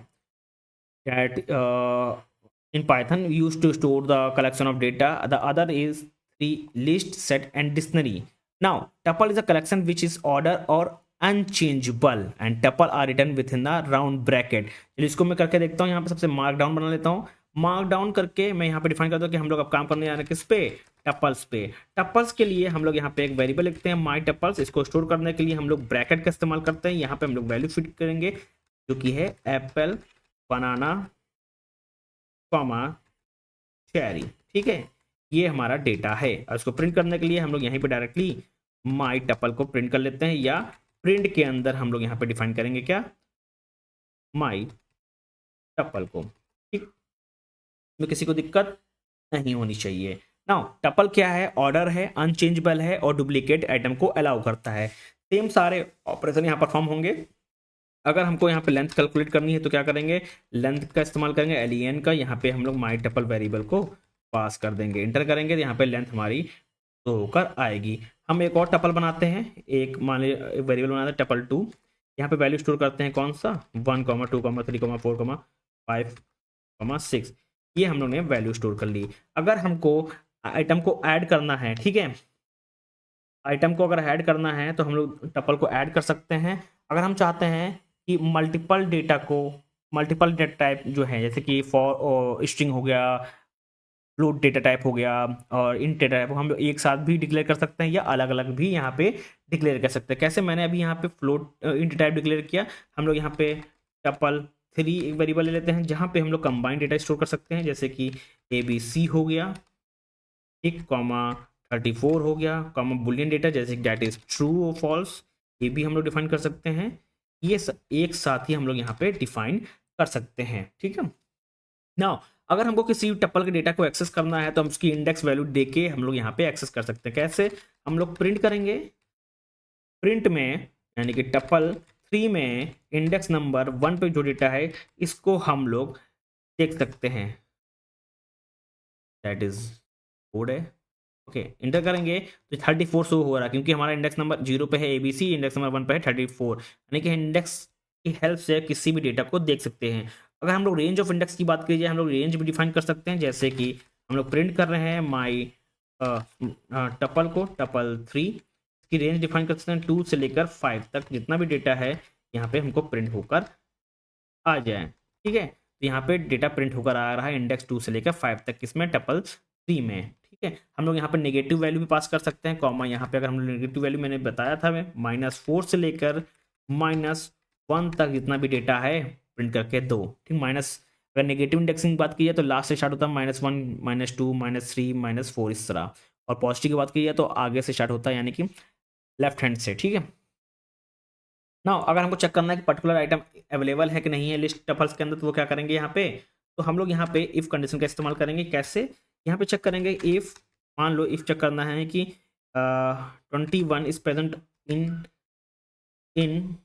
that in Python used to store the collection of data. The other is the list, set, and dictionary. Now, tuple is a collection which is order or unchangeable, and tuple are written within the round bracket. चलिए इसको मैं करके देखता हूँ। यहाँ पे सबसे mark down बना लेता हूँ। मार्क डाउन करके मैं यहाँ पे डिफाइन करता हूँ कि हम लोग अब काम करने जा रहे हैं किस पे, टपल्स पे। टपल्स के लिए हम लोग यहाँ पे एक वेरिएबल लिखते हैं माई टपल्स। इसको स्टोर करने के लिए हम लोग ब्रैकेट का इस्तेमाल करते हैं। यहाँ पे हम लोग वैल्यू फिट करेंगे जो कि है एप्पल, बनाना, चेरी, ठीक है। ये हमारा डेटा है और इसको प्रिंट करने के लिए हम लोग यहीं पे डायरेक्टली माई टपल को प्रिंट कर लेते हैं, या प्रिंट के अंदर हम लोग यहाँ पे डिफाइन करेंगे क्या, माई टपल को, ठीक। में किसी को दिक्कत नहीं होनी चाहिए। नाउ टपल क्या है, ऑर्डर है, अनचेंजेबल है और डुप्लीकेट आइटम को अलाउ करता है। सेम सारे ऑपरेशन यहाँ परफॉर्म होंगे। अगर हमको यहाँ पे लेंथ कैलकुलेट करनी है तो क्या करेंगे, लेंथ का इस्तेमाल करेंगे, len का। यहाँ पे हम लोग माई टपल वेरिएबल को पास कर देंगे, इंटर करेंगे तो यहाँ पे लेंथ हमारी तो होकर आएगी। हम एक और टपल बनाते हैं, एक मान लीजिए वेरिएबल बनाते हैं टपल 2। यहाँ पे वैल्यू स्टोर करते हैं कौन सा, 1, 2, 3, 4, 5, 6। ये हम लोग ने वैल्यू स्टोर कर ली। अगर हमको आइटम को ऐड करना है, ठीक है, आइटम को अगर ऐड करना है तो हम लोग टपल को ऐड कर सकते हैं। अगर हम चाहते हैं कि मल्टीपल डेटा टाइप जो है, जैसे कि फॉर स्ट्रिंग हो गया, फ्लोट डेटा टाइप हो गया और इंट डेटा टाइप, हम लोग एक साथ भी डिक्लेयर कर सकते हैं या अलग अलग भी यहाँ पे डिक्लेयर कर सकते हैं। कैसे, मैंने अभी यहाँ पे फ्लोट इंट टाइप डिक्लेयर किया। हम लोग यहाँ पे टपल 3 एक वेरिएबल ले लेते हैं जहाँ पे हम लोग कंबाइंड डेटा स्टोर कर सकते हैं, जैसे कि ABC हो गया, एक कॉमा 34 हो गया, कॉमा बुलियन डेटा जैसे दैट इज ट्रू और फॉल्स, ये भी हम लोग डिफाइन कर सकते हैं। ये एक साथ ही हम लोग यहाँ पे डिफाइन कर सकते हैं, ठीक है। नाउ अगर हमको किसी टपल के डेटा को एक्सेस करना है तो हम उसकी इंडेक्स वैल्यू देके हम लोग यहाँ पे एक्सेस कर सकते हैं। कैसे, हम लोग प्रिंट करेंगे, प्रिंट में यानी कि टपल 3 में इंडेक्स नंबर 1 पे जो डेटा है इसको हम लोग देख सकते हैं, दैट इज कोड है। ओके, इंटर करेंगे तो 34 शो हो रहा है क्योंकि हमारा इंडेक्स नंबर 0 पे है ABC, इंडेक्स नंबर 1 पे है 34, यानी कि इंडेक्स की हेल्प से किसी भी डेटा को देख सकते हैं। अगर हम लोग रेंज ऑफ इंडेक्स की बात कीजिए, हम लोग रेंज भी डिफाइन कर सकते हैं, जैसे कि हम लोग प्रिंट कर रहे हैं माई टपल 3 की रेंज डिफाइन कर सकते हैं 2 से लेकर 5 तक, जितना भी डेटा है यहाँ पे हमको प्रिंट होकर आ जाए, ठीक है। तो यहाँ पे डेटा प्रिंट होकर आ रहा है इंडेक्स 2 से लेकर 5 तक, किसमें, टपल 3 में, ठीक है। हम लोग यहाँ पे नेगेटिव वैल्यू भी पास कर सकते हैं, कॉमा यहाँ पे अगर हम लोग नेगेटिव वैल्यू, मैंने बताया था मैं, -4 से लेकर -1 तक जितना भी डेटा है प्रिंट करके दो, ठीक। माइनस, अगर नेगेटिव इंडेक्सिंग की बात की जाए तो लास्ट से स्टार्ट होता है -1, -2, -3, -4 इस तरह, और पॉजिटिव की बात की जाए तो आगे से स्टार्ट होता है यानी कि लेफ्ट हैंड से, ठीक है ना। अगर हमको चेक करना है कि पर्टिकुलर आइटम अवेलेबल है कि नहीं है लिस्ट टपल्स के अंदर, तो वो क्या करेंगे यहाँ पे, तो हम लोग यहाँ पे इफ कंडीशन का इस्तेमाल करेंगे। कैसे, यहाँ पे चेक करेंगे इफ, मान लो इफ चेक करना है कि 21 is present in in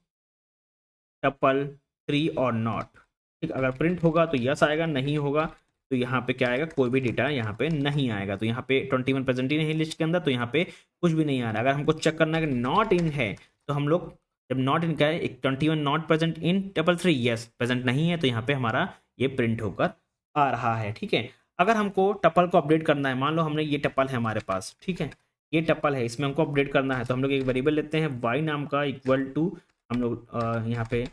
tuple 3 और नॉट, ठीक। अगर प्रिंट होगा तो यस आएगा, नहीं होगा तो यहाँ पे क्या आएगा, कोई भी डेटा यहाँ पे नहीं आएगा। तो यहाँ पे 21 प्रेजेंट ही नहीं लिस्ट के अंदर, तो यहाँ पे कुछ भी नहीं आ रहा। अगर हमको चेक करना है कि नॉट इन है तो हम लोग, जब नॉट इन का है, एक 21 not present in tuple 3, yes present नहीं है, तो यहाँ पे हमारा ये प्रिंट होकर आ रहा है, ठीक है। अगर हमको टपल को अपडेट करना है, मान लो हमने ये टपल है हमारे पास, ठीक है, ये टपल है, इसमें हमको अपडेट करना है, तो हम लोग एक वेरिएबल लेते हैं y नाम का, इक्वल टू, हम लोग यहाँ पे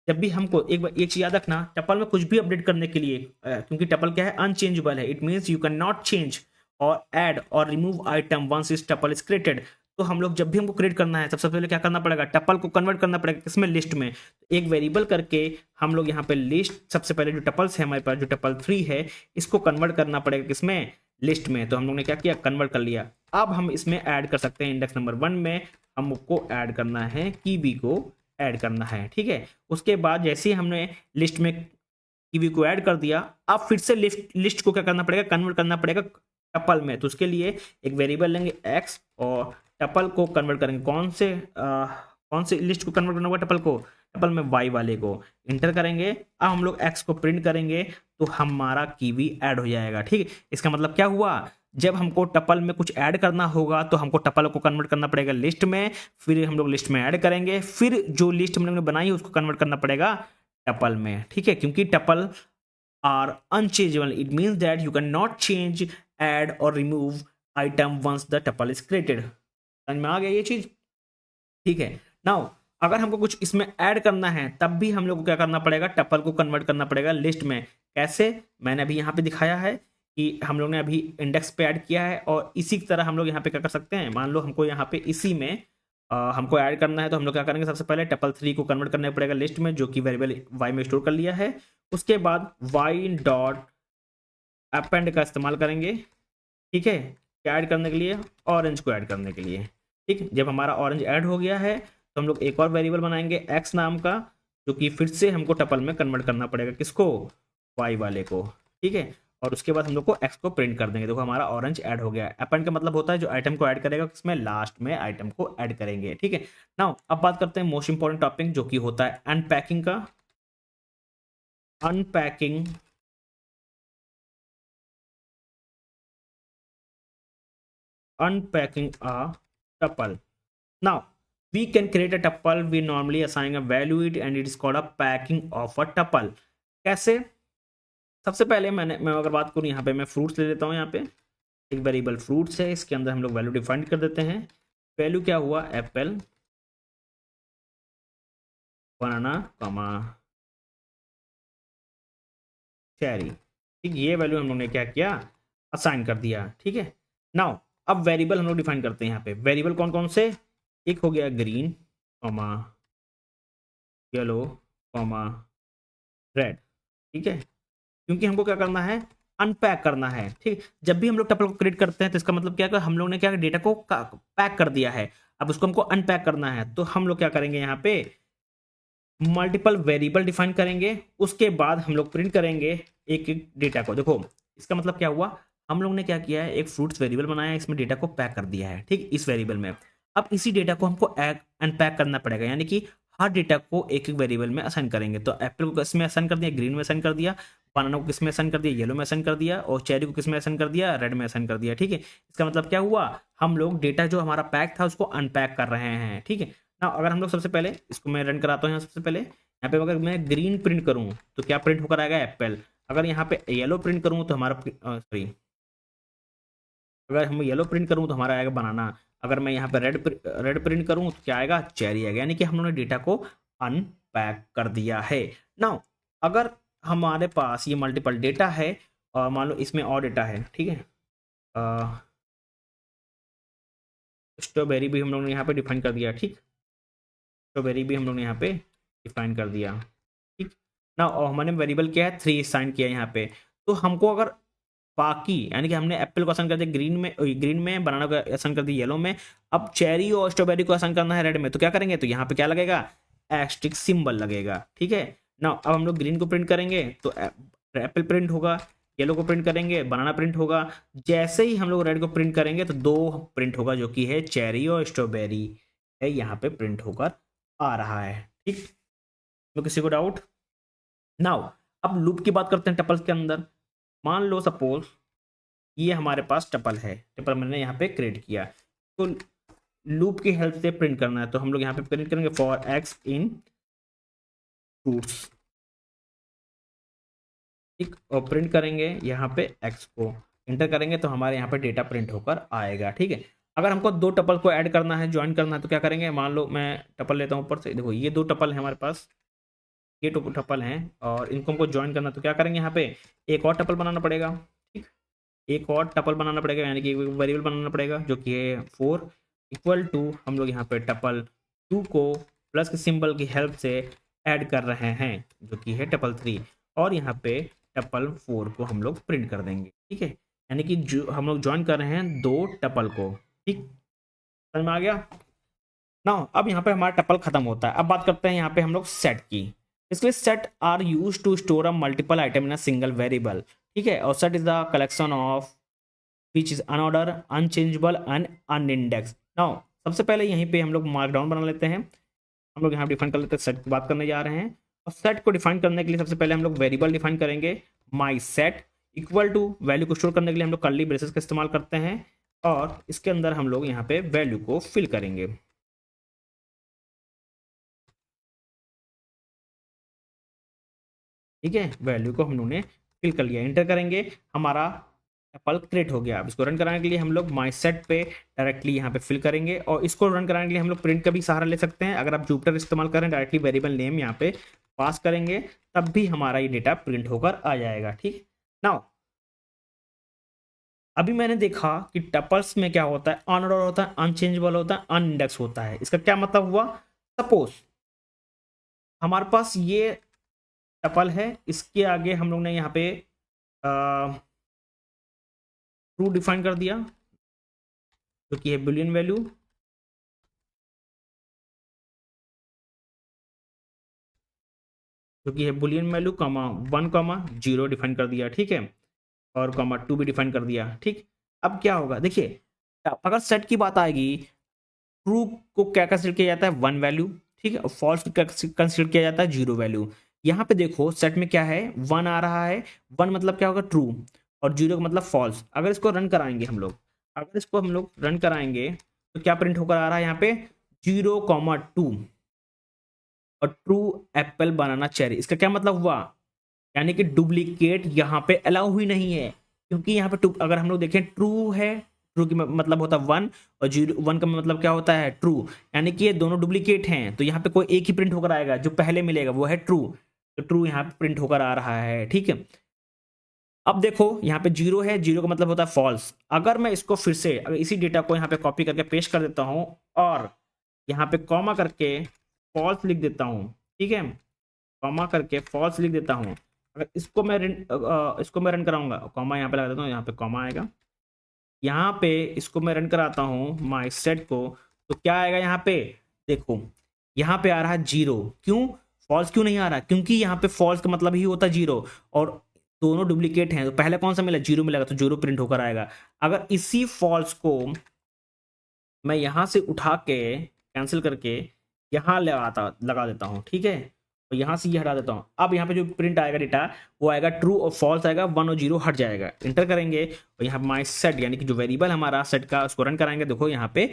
जब भी हमको एक बार एक चीज याद रखना, टपल में कुछ भी अपडेट करने के लिए, क्योंकि टपल क्या है, अनचेंजेबल है, it means you can not change और add or remove item once इस टपल इज क्रिएटेड। तो हम लोग जब भी हमको क्रिएट करना है, सबसे पहले क्या करना पड़ेगा, टपल को कन्वर्ट करना पड़ेगा किसमें, लिस्ट में। तो एक वेरिएबल करके हम लोग यहाँ पे लिस्ट, सबसे पहले जो टपल्स है हमारे पास, जो टपल 3 है, इसको कन्वर्ट करना पड़ेगा किसमें, लिस्ट में। तो हम लोग ने क्या किया, कन्वर्ट कर लिया। अब हम इसमें ऐड कर सकते हैं, इंडेक्स नंबर 1 में हमको ऐड करना है कीबी को ऐड करना है, ठीक है। उसके बाद जैसे ही हमने लिस्ट में कीवी को ऐड कर दिया, अब फिर से लिस्ट को क्या करना पड़ेगा, कन्वर्ट करना पड़ेगा टपल में। तो उसके लिए एक वेरिएबल लेंगे x और टपल को कन्वर्ट करेंगे, कौन से लिस्ट को कन्वर्ट करना होगा, टपल को, टपल में y वाले को इंटर करेंगे। अब हम लोग x को प्रिंट करेंगे तो हमारा कीवी ऐड हो जाएगा, ठीक है। इसका मतलब क्या हुआ, जब हमको टपल में कुछ ऐड करना होगा तो हमको टपल को कन्वर्ट करना पड़ेगा लिस्ट में, फिर हम लोग लिस्ट में ऐड करेंगे, फिर जो लिस्ट हमने बनाई है उसको कन्वर्ट करना पड़ेगा टपल में, ठीक है। क्योंकि tuple are unchangeable, it means that you can not change, add or remove item once the tuple is created. समझ में आ गया ये चीज, ठीक है। नाउ अगर हमको कुछ इसमें ऐड करना है तब भी हम लोग को क्या करना पड़ेगा, टपल को कन्वर्ट करना पड़ेगा लिस्ट में। कैसे, मैंने अभी यहाँ पे दिखाया है कि हम लोग ने अभी इंडेक्स पे ऐड किया है, और इसी की तरह हम लोग यहाँ पे क्या कर सकते हैं, मान लो हमको यहाँ पे इसी में हमको ऐड करना है, तो हम लोग क्या करेंगे, सबसे पहले टपल 3 को कन्वर्ट करना पड़ेगा लिस्ट में, जो कि वेरिएबल y में स्टोर कर लिया है। उसके बाद y डॉट अपेंड का इस्तेमाल करेंगे, ठीक है, ऐड करने के लिए, ऑरेंज को ऐड करने के लिए, ठीक। जब हमारा ऑरेंज ऐड हो गया है तो हम लोग एक और वेरिएबल बनाएंगे x नाम का, जो कि फिर से हमको टपल में कन्वर्ट करना पड़ेगा, किसको, y वाले को, ठीक है। और उसके बाद हम लोग को x को प्रिंट कर देंगे। देखो हमारा ऑरेंज ऐड हो गया है। अपेंड का मतलब होता है जो आइटम को ऐड करेगा किसमें, लास्ट में आइटम को ऐड करेंगे, ठीक है। नाउ अब बात करते हैं मोस्ट इंपॉर्टेंट टॉपिक, जो कि होता है अनपैकिंग का। Unpacking a tuple. Now we can create a tuple. We normally assign a value it and it is called a packing of a tuple. कैसे, सबसे पहले मैं अगर बात करूं, यहाँ पे मैं फ्रूट्स ले लेता हूं यहाँ पे, एक वेरिएबल फ्रूट्स है, इसके अंदर हम लोग वैल्यू डिफाइन कर देते हैं। वैल्यू क्या हुआ, एप्पल, बनाना, कॉमा, चेरी। ठीक, ये वैल्यू हम लोग ने क्या किया, असाइन कर दिया। ठीक है, नाउ अब वेरिएबल हम लोग डिफाइन करते हैं। यहाँ पे वेरिएबल कौन कौन से, एक हो गया green, comma, yellow, comma, red. ठीक है, क्योंकि हमको क्या करना है, अनपैक करना है। ठीक, जब भी हम लोग टपल को क्रिएट करते हैं तो इसका मतलब क्या है, हम लोग ने क्या डेटा को पैक कर दिया है, अब उसको हमको अनपैक करना है। तो हम लोग क्या करेंगे, यहाँ पे मल्टीपल वेरिएबल डिफाइन करेंगे, उसके बाद हम लोग प्रिंट करेंगे एक एक डेटा को। देखो इसका मतलब क्या हुआ, हम लोग ने क्या किया है, एक फ्रूट्स वेरिएबल बनाया है, इसमें डेटा को पैक कर दिया है। ठीक, इस वेरिएबल में अब इसी डेटा को हमको अनपैक करना पड़ेगा, यानी कि हर डेटा को एक एक वेरिएबल में असाइन करेंगे। तो एप्पल को किस में असाइन कर दिया, ग्रीन में असाइन कर दिया, बनाना को किस में असाइन कर दिया, येलो में असाइन कर दिया, और चेरी को किस में असाइन कर दिया, रेड में असाइन कर दिया। ठीक है, इसका मतलब क्या हुआ, हम लोग डेटा जो हमारा पैक था उसको अनपैक कर रहे हैं। ठीक है ना, अगर हम लोग सबसे पहले इसको मैं रन कराता हूँ, सबसे पहले यहाँ पे अगर मैं ग्रीन प्रिंट करूँ तो क्या प्रिंट होकर आएगा, एप्पल। अगर यहाँ पे येलो प्रिंट करूँ तो हमारा, सॉरी, अगर हम येलो प्रिंट करूँ तो हमारा आएगा बनाना। अगर मैं यहाँ पे रेड प्रिंट करूँ तो क्या आएगा, चेरी आएगा। यानी कि हम लोगों ने डेटा को अनपैक कर दिया है। नाउ अगर हमारे पास ये मल्टीपल डेटा है और मान लो इसमें और डेटा है, ठीक है, स्ट्रॉबेरी भी हम लोगों ने यहाँ पे डिफाइन कर दिया। ठीक, स्ट्रॉबेरी भी हम लोग ने यहाँ पे डिफाइन कर दिया। ठीक ना, और हमने वेरिएबल क्या है, 3 साइन किया यहाँ पे। तो हमको अगर बाकी, यानी कि हमने एप्पल को असाइन कर दिया ग्रीन में, बनाना को असाइन कर दिया येलो में, अब चेरी और स्ट्रॉबेरी को असाइन करना है रेड में, तो क्या करेंगे, तो यहाँ पे क्या लगेगा, एस्ट्रिक सिंबल लगेगा। ठीक है ना, अब हम लोग ग्रीन को प्रिंट करेंगे तो एप्पल प्रिंट होगा, येलो को प्रिंट करेंगे, बनाना प्रिंट होगा। जैसे ही हम लोग रेड को प्रिंट करेंगे तो 2 प्रिंट होगा, जो कि है चेरी और स्ट्रॉबेरी है, यहाँ पे प्रिंट होकर आ रहा है। ठीक, तो किसी को डाउट। नाउ अब लूप की बात करते हैं टपल्स के अंदर। मान लो सपोज ये हमारे पास टपल है, टपल मैंने यहाँ पे क्रिएट किया, तो लूप की हेल्प से प्रिंट करना है। तो हम लोग यहाँ पे प्रिंट करेंगे फॉर एक्स इन फ्रूट्स। ठीक, और प्रिंट करेंगे यहाँ पे एक्स को, इंटर करेंगे तो हमारे यहाँ पे डेटा प्रिंट होकर आएगा। ठीक है, अगर हमको 2 टपल को ऐड करना है, ज्वाइन करना है, तो क्या करेंगे, मान लो मैं टपल लेता हूँ ऊपर से, देखो ये 2 टपल है हमारे पास, ये टपल हैं और इनको हमको ज्वाइन करना, तो क्या करेंगे, यहाँ पे एक और टपल बनाना पड़ेगा। ठीक, एक और टपल बनाना पड़ेगा, यानी कि वेरिएबल बनाना पड़ेगा, जो कि है 4 इक्वल टू, हम लोग यहाँ पे टपल 2 को प्लस के सिंबल की हेल्प से ऐड कर रहे हैं, जो कि है टपल 3, और यहाँ पे टपल 4 को हम लोग प्रिंट कर देंगे। ठीक है, यानी कि जो हम लोग ज्वाइन कर रहे हैं 2 टपल को। ठीक, समझ में आ गया ना। अब यहाँ पे हमारा टपल खत्म होता है। अब बात करते हैं यहाँ पे हम लोग सेट की। इसलिए set are use to store a multiple item in a single variable. ठीक है, और set is the collection of which is unorder, unchangeable and unindex. Now सबसे पहले यहीं पे हम लोग मार्कडाउन बना लेते हैं। हम लोग यहाँ डिफाइन कर लेते हैं, सेट की बात करने जा रहे हैं। और सेट को डिफाइन करने के लिए सबसे पहले हम लोग वेरिएबल डिफाइन करेंगे, my set equal to, value को स्टोर करने के लिए हम लोग कर्ली ब्रेसेस का इस्तेमाल करते हैं, और इसके अंदर हम लोग यहाँ पे वैल्यू को फिल करेंगे। ठीक है, वैल्यू को हम लोगों ने फिल कर लिया, इंटर करेंगे, हमारा एप्पल क्रिएट हो गया। अब इसको रन कराने के लिए हम लोग माई सेट पे डायरेक्टली यहाँ पे फिल करेंगे, और इसको रन कराने के लिए हम लोग प्रिंट का भी सहारा ले सकते हैं। अगर आप जुपिटर इस्तेमाल करें, डायरेक्टली वेरिएबल नेम यहाँ पे पास करेंगे, तब भी हमारा ये डेटा प्रिंट होकर आ जाएगा। ठीक, नाउ अभी मैंने देखा कि टपल्स में क्या होता है, अनऑर्डर होता है, अनचेंजेबल होता है, अनइंडेक्स होता है। इसका क्या मतलब हुआ, सपोज हमारे पास ये टपल है, इसके आगे हम लोग ने यहाँ पे ट्रू डिफाइन कर दिया, जो कि है बुलियन वैल्यू, जो कि है Boolean value, comma 1 comma 0 define कर दिया। ठीक है, और कॉमा 2 भी डिफाइन कर दिया। ठीक, अब क्या होगा, देखिए अगर सेट की बात आएगी, ट्रू को क्या कंसिडर किया जाता है, 1 वैल्यू। ठीक है, और फॉल्स को कंसिडर किया जाता है 0 वैल्यू। यहाँ पे देखो सेट में क्या है, 1 आ रहा है, 1 मतलब क्या होगा, ट्रू, और 0 का मतलब फॉल्स। अगर इसको रन कराएंगे हम लोग, अगर इसको हम लोग रन कराएंगे तो क्या प्रिंट होकर आ रहा है, यहाँ पे 0,2 और ट्रू एप्पल बनाना चेरी। इसका क्या मतलब हुआ, यानी कि डुप्लीकेट यहाँ पे अलाउ हुई नहीं है। क्योंकि यहाँ पे टू अगर हम लोग देखें ट्रू है, ट्रू की मतलब होता है 1 और 1 का मतलब क्या होता है ट्रू, यानी कि ये दोनों डुप्लीकेट हैं, तो यहाँ पे कोई एक ही प्रिंट होकर आएगा, जो पहले मिलेगा वो है ट्रू, तो ट्रू यहाँ पे प्रिंट होकर आ रहा है। ठीक है, अब देखो यहाँ पे 0 है, 0 का मतलब होता है फॉल्स। अगर मैं इसको फिर से अगर इसी डेटा को यहाँ पे कॉपी करके पेस्ट कर देता हूँ और यहाँ पे कॉमा करके फॉल्स लिख देता हूँ, ठीक है, कॉमा करके फॉल्स लिख देता हूँ, अगर इसको मैं रन कराऊंगा, कॉमा यहाँ पे लगा देता हूँ, यहाँ पे कॉमा आएगा, यहाँ पे इसको मैं रन कराता हूँ माई सेट को, तो क्या आएगा यहाँ पे, देखो यहाँ पे आ रहा है 0, क्यों फॉल्स क्यों नहीं आ रहा, क्योंकि यहाँ पे फॉल्स का मतलब ही होता है 0 और दोनों डुप्लीकेट हैं, तो पहले कौन सा मिला 0 मिलेगा, तो 0 प्रिंट होकर आएगा। अगर इसी फॉल्स को मैं यहाँ से उठा के कैंसिल करके यहाँ लगा देता हूँ, ठीक है, तो यहाँ से ये हटा देता हूँ, अब यहाँ पे जो प्रिंट आएगा डेटा वो आएगा ट्रू और फॉल्स आएगा, 1 और 0 हट जाएगा। इंटर करेंगे और यहाँ माई सेट यानी कि जो वेरिएबल हमारा सेट का उसको रन कराएंगे, देखो यहाँ पे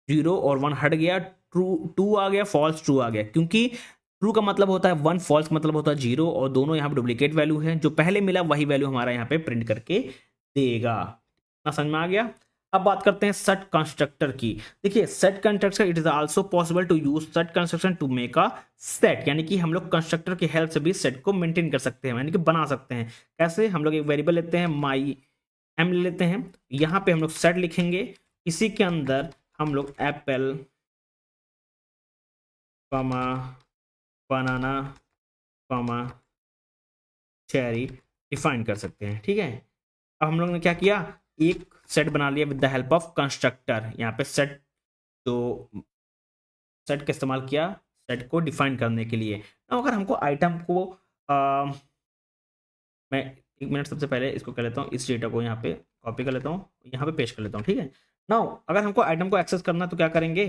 0 और 1 हट गया, ट्रू 2 आ गया, फॉल्स ट्रू आ गया, क्योंकि ट्रू का मतलब होता है 1, फॉल्स का मतलब होता है 0 और दोनों यहाँ पे डुप्लीकेट वैल्यू है, जो पहले मिला वही वैल्यू हमारा यहाँ पे प्रिंट करके देगा। ना समझ में आ गया। अब बात करते हैं सेट कंस्ट्रक्टर की। देखिए set constructor it is also possible to use set construction to make a set, यानी कि हम लोग कंस्ट्रक्टर की हेल्प से भी सेट को मेंटेन कर सकते हैं, यानी कि बना सकते हैं। कैसे, हम लोग एक वेरिएबल लेते हैं माई एम ले लेते हैं, यहाँ पे हम लोग सेट लिखेंगे, इसी के अंदर हम लोग एप्पल कॉमा बनाना कॉमा चेरी डिफाइन कर सकते हैं। ठीक है, अब हम लोग ने क्या किया, एक सेट बना लिया with the help of constructor. यहाँ पे सेट तो सेट का इस्तेमाल किया सेट को डिफाइन करने के लिए। अब अगर हमको आइटम को मैं 1 मिनट सबसे पहले इसको कर लेता हूँ, इस डेटा को यहाँ पे कॉपी कर लेता हूँ, यहाँ पे पेस्ट कर लेता हूँ। ठीक है, नाउ अगर हमको आइटम को एक्सेस करना तो क्या करेंगे,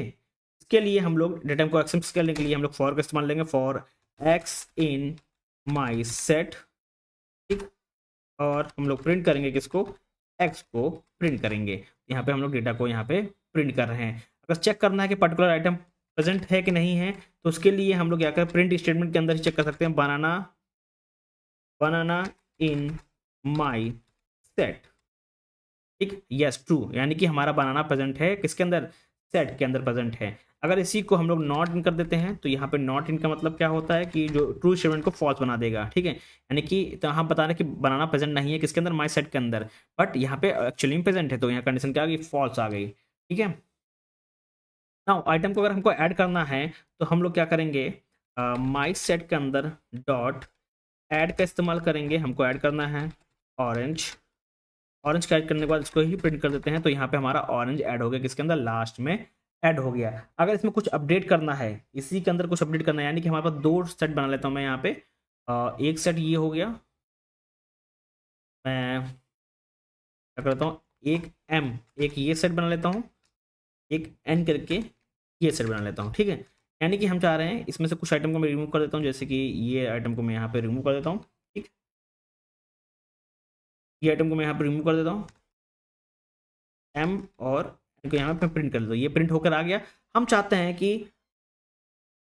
इसके लिए हम लोग डेटा को एक्सेस करने के लिए हम लोग फॉर का इस्तेमाल लेंगे, for x in my set, ठीक, और हम लोग प्रिंट करेंगे किसको, एक्स को प्रिंट करेंगे। यहाँ पे हम लोग डेटा को यहाँ पे प्रिंट कर रहे हैं। अगर चेक करना है कि पर्टिकुलर आइटम प्रेजेंट है कि नहीं है, तो उसके लिए हम लोग क्या करें, प्रिंट स्टेटमेंट के अंदर ही चेक कर सकते हैं, बनाना इन माई सेट, ठीक, यस ट्रू, यानी कि हमारा बनाना प्रेजेंट है किसके अंदर, सेट के अंदर प्रेजेंट है। अगर इसी को हम लोग नॉट इन कर देते हैं, तो यहाँ पे नॉट इन का मतलब क्या होता है कि जो ट्रू स्टेटमेंट को फॉल्स बना देगा। ठीक है, यानी कि तो हम बता रहे हैं कि बनाना प्रेजेंट नहीं है किसके अंदर, माई सेट के अंदर, बट यहाँ पे एक्चुअली में प्रेजेंट है, तो यहाँ कंडीशन क्या आ गई, फॉल्स आ गई। ठीक है, नाउ आइटम को अगर हमको ऐड करना है तो हम लोग क्या करेंगे, माई सेट के अंदर डॉट ऐड का इस्तेमाल करेंगे, हमको ऐड करना है ऑरेंज, ऑरेंज का ऐड करने के बाद इसको ही प्रिंट कर देते हैं, तो यहाँ पे हमारा ऑरेंज ऐड हो गया किसके अंदर, लास्ट में ऐड हो गया। अगर इसमें कुछ अपडेट करना है, इसी के अंदर कुछ अपडेट करना है, यानी कि हमारे पास 2 सेट बना लेता हूँ मैं यहाँ पे, एक सेट ये हो गया, मैं क्या करता हूँ, एक ये सेट बना लेता हूँ, एक एन करके ये सेट बना लेता हूँ। ठीक है, यानी कि हम चाह रहे हैं इसमें से कुछ आइटम को मैं रिमूव कर देता हूँ, जैसे कि ये आइटम को मैं यहाँ पे रिमूव कर देता हूँ, ठीक, ये आइटम को मैं यहाँ पे रिमूव कर देता हूँ, एम और एन को यहाँ पे प्रिंट कर देता हूँ, ये प्रिंट होकर आ गया। हम चाहते हैं कि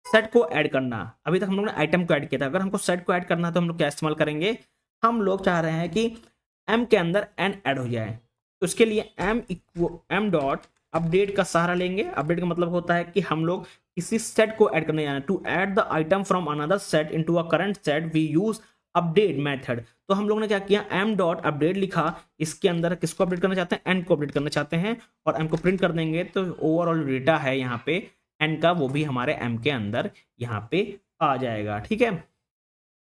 सेट को ऐड करना, अभी तक हम लोग ने आइटम को ऐड किया था, अगर हमको सेट को ऐड करना है तो हम लोग क्या इस्तेमाल करेंगे, हम लोग चाह रहे हैं कि एम के अंदर एन ऐड हो जाए, तो उसके लिए एम डॉट अपडेट का सहारा लेंगे। अपडेट का मतलब होता है कि हम लोग किसी सेट को ऐड करने जाना, to add the item from another set into a current set we use update method. तो हम लोग ने क्या किया, एम डॉट अपडेट लिखा, इसके अंदर किसको अपडेट करना चाहते हैं, एन को अपडेट करना चाहते हैं, और एम को प्रिंट कर देंगे, तो ओवरऑल डेटा है यहाँ पे एन का, वो भी हमारे एम के अंदर यहाँ पे आ जाएगा। ठीक है,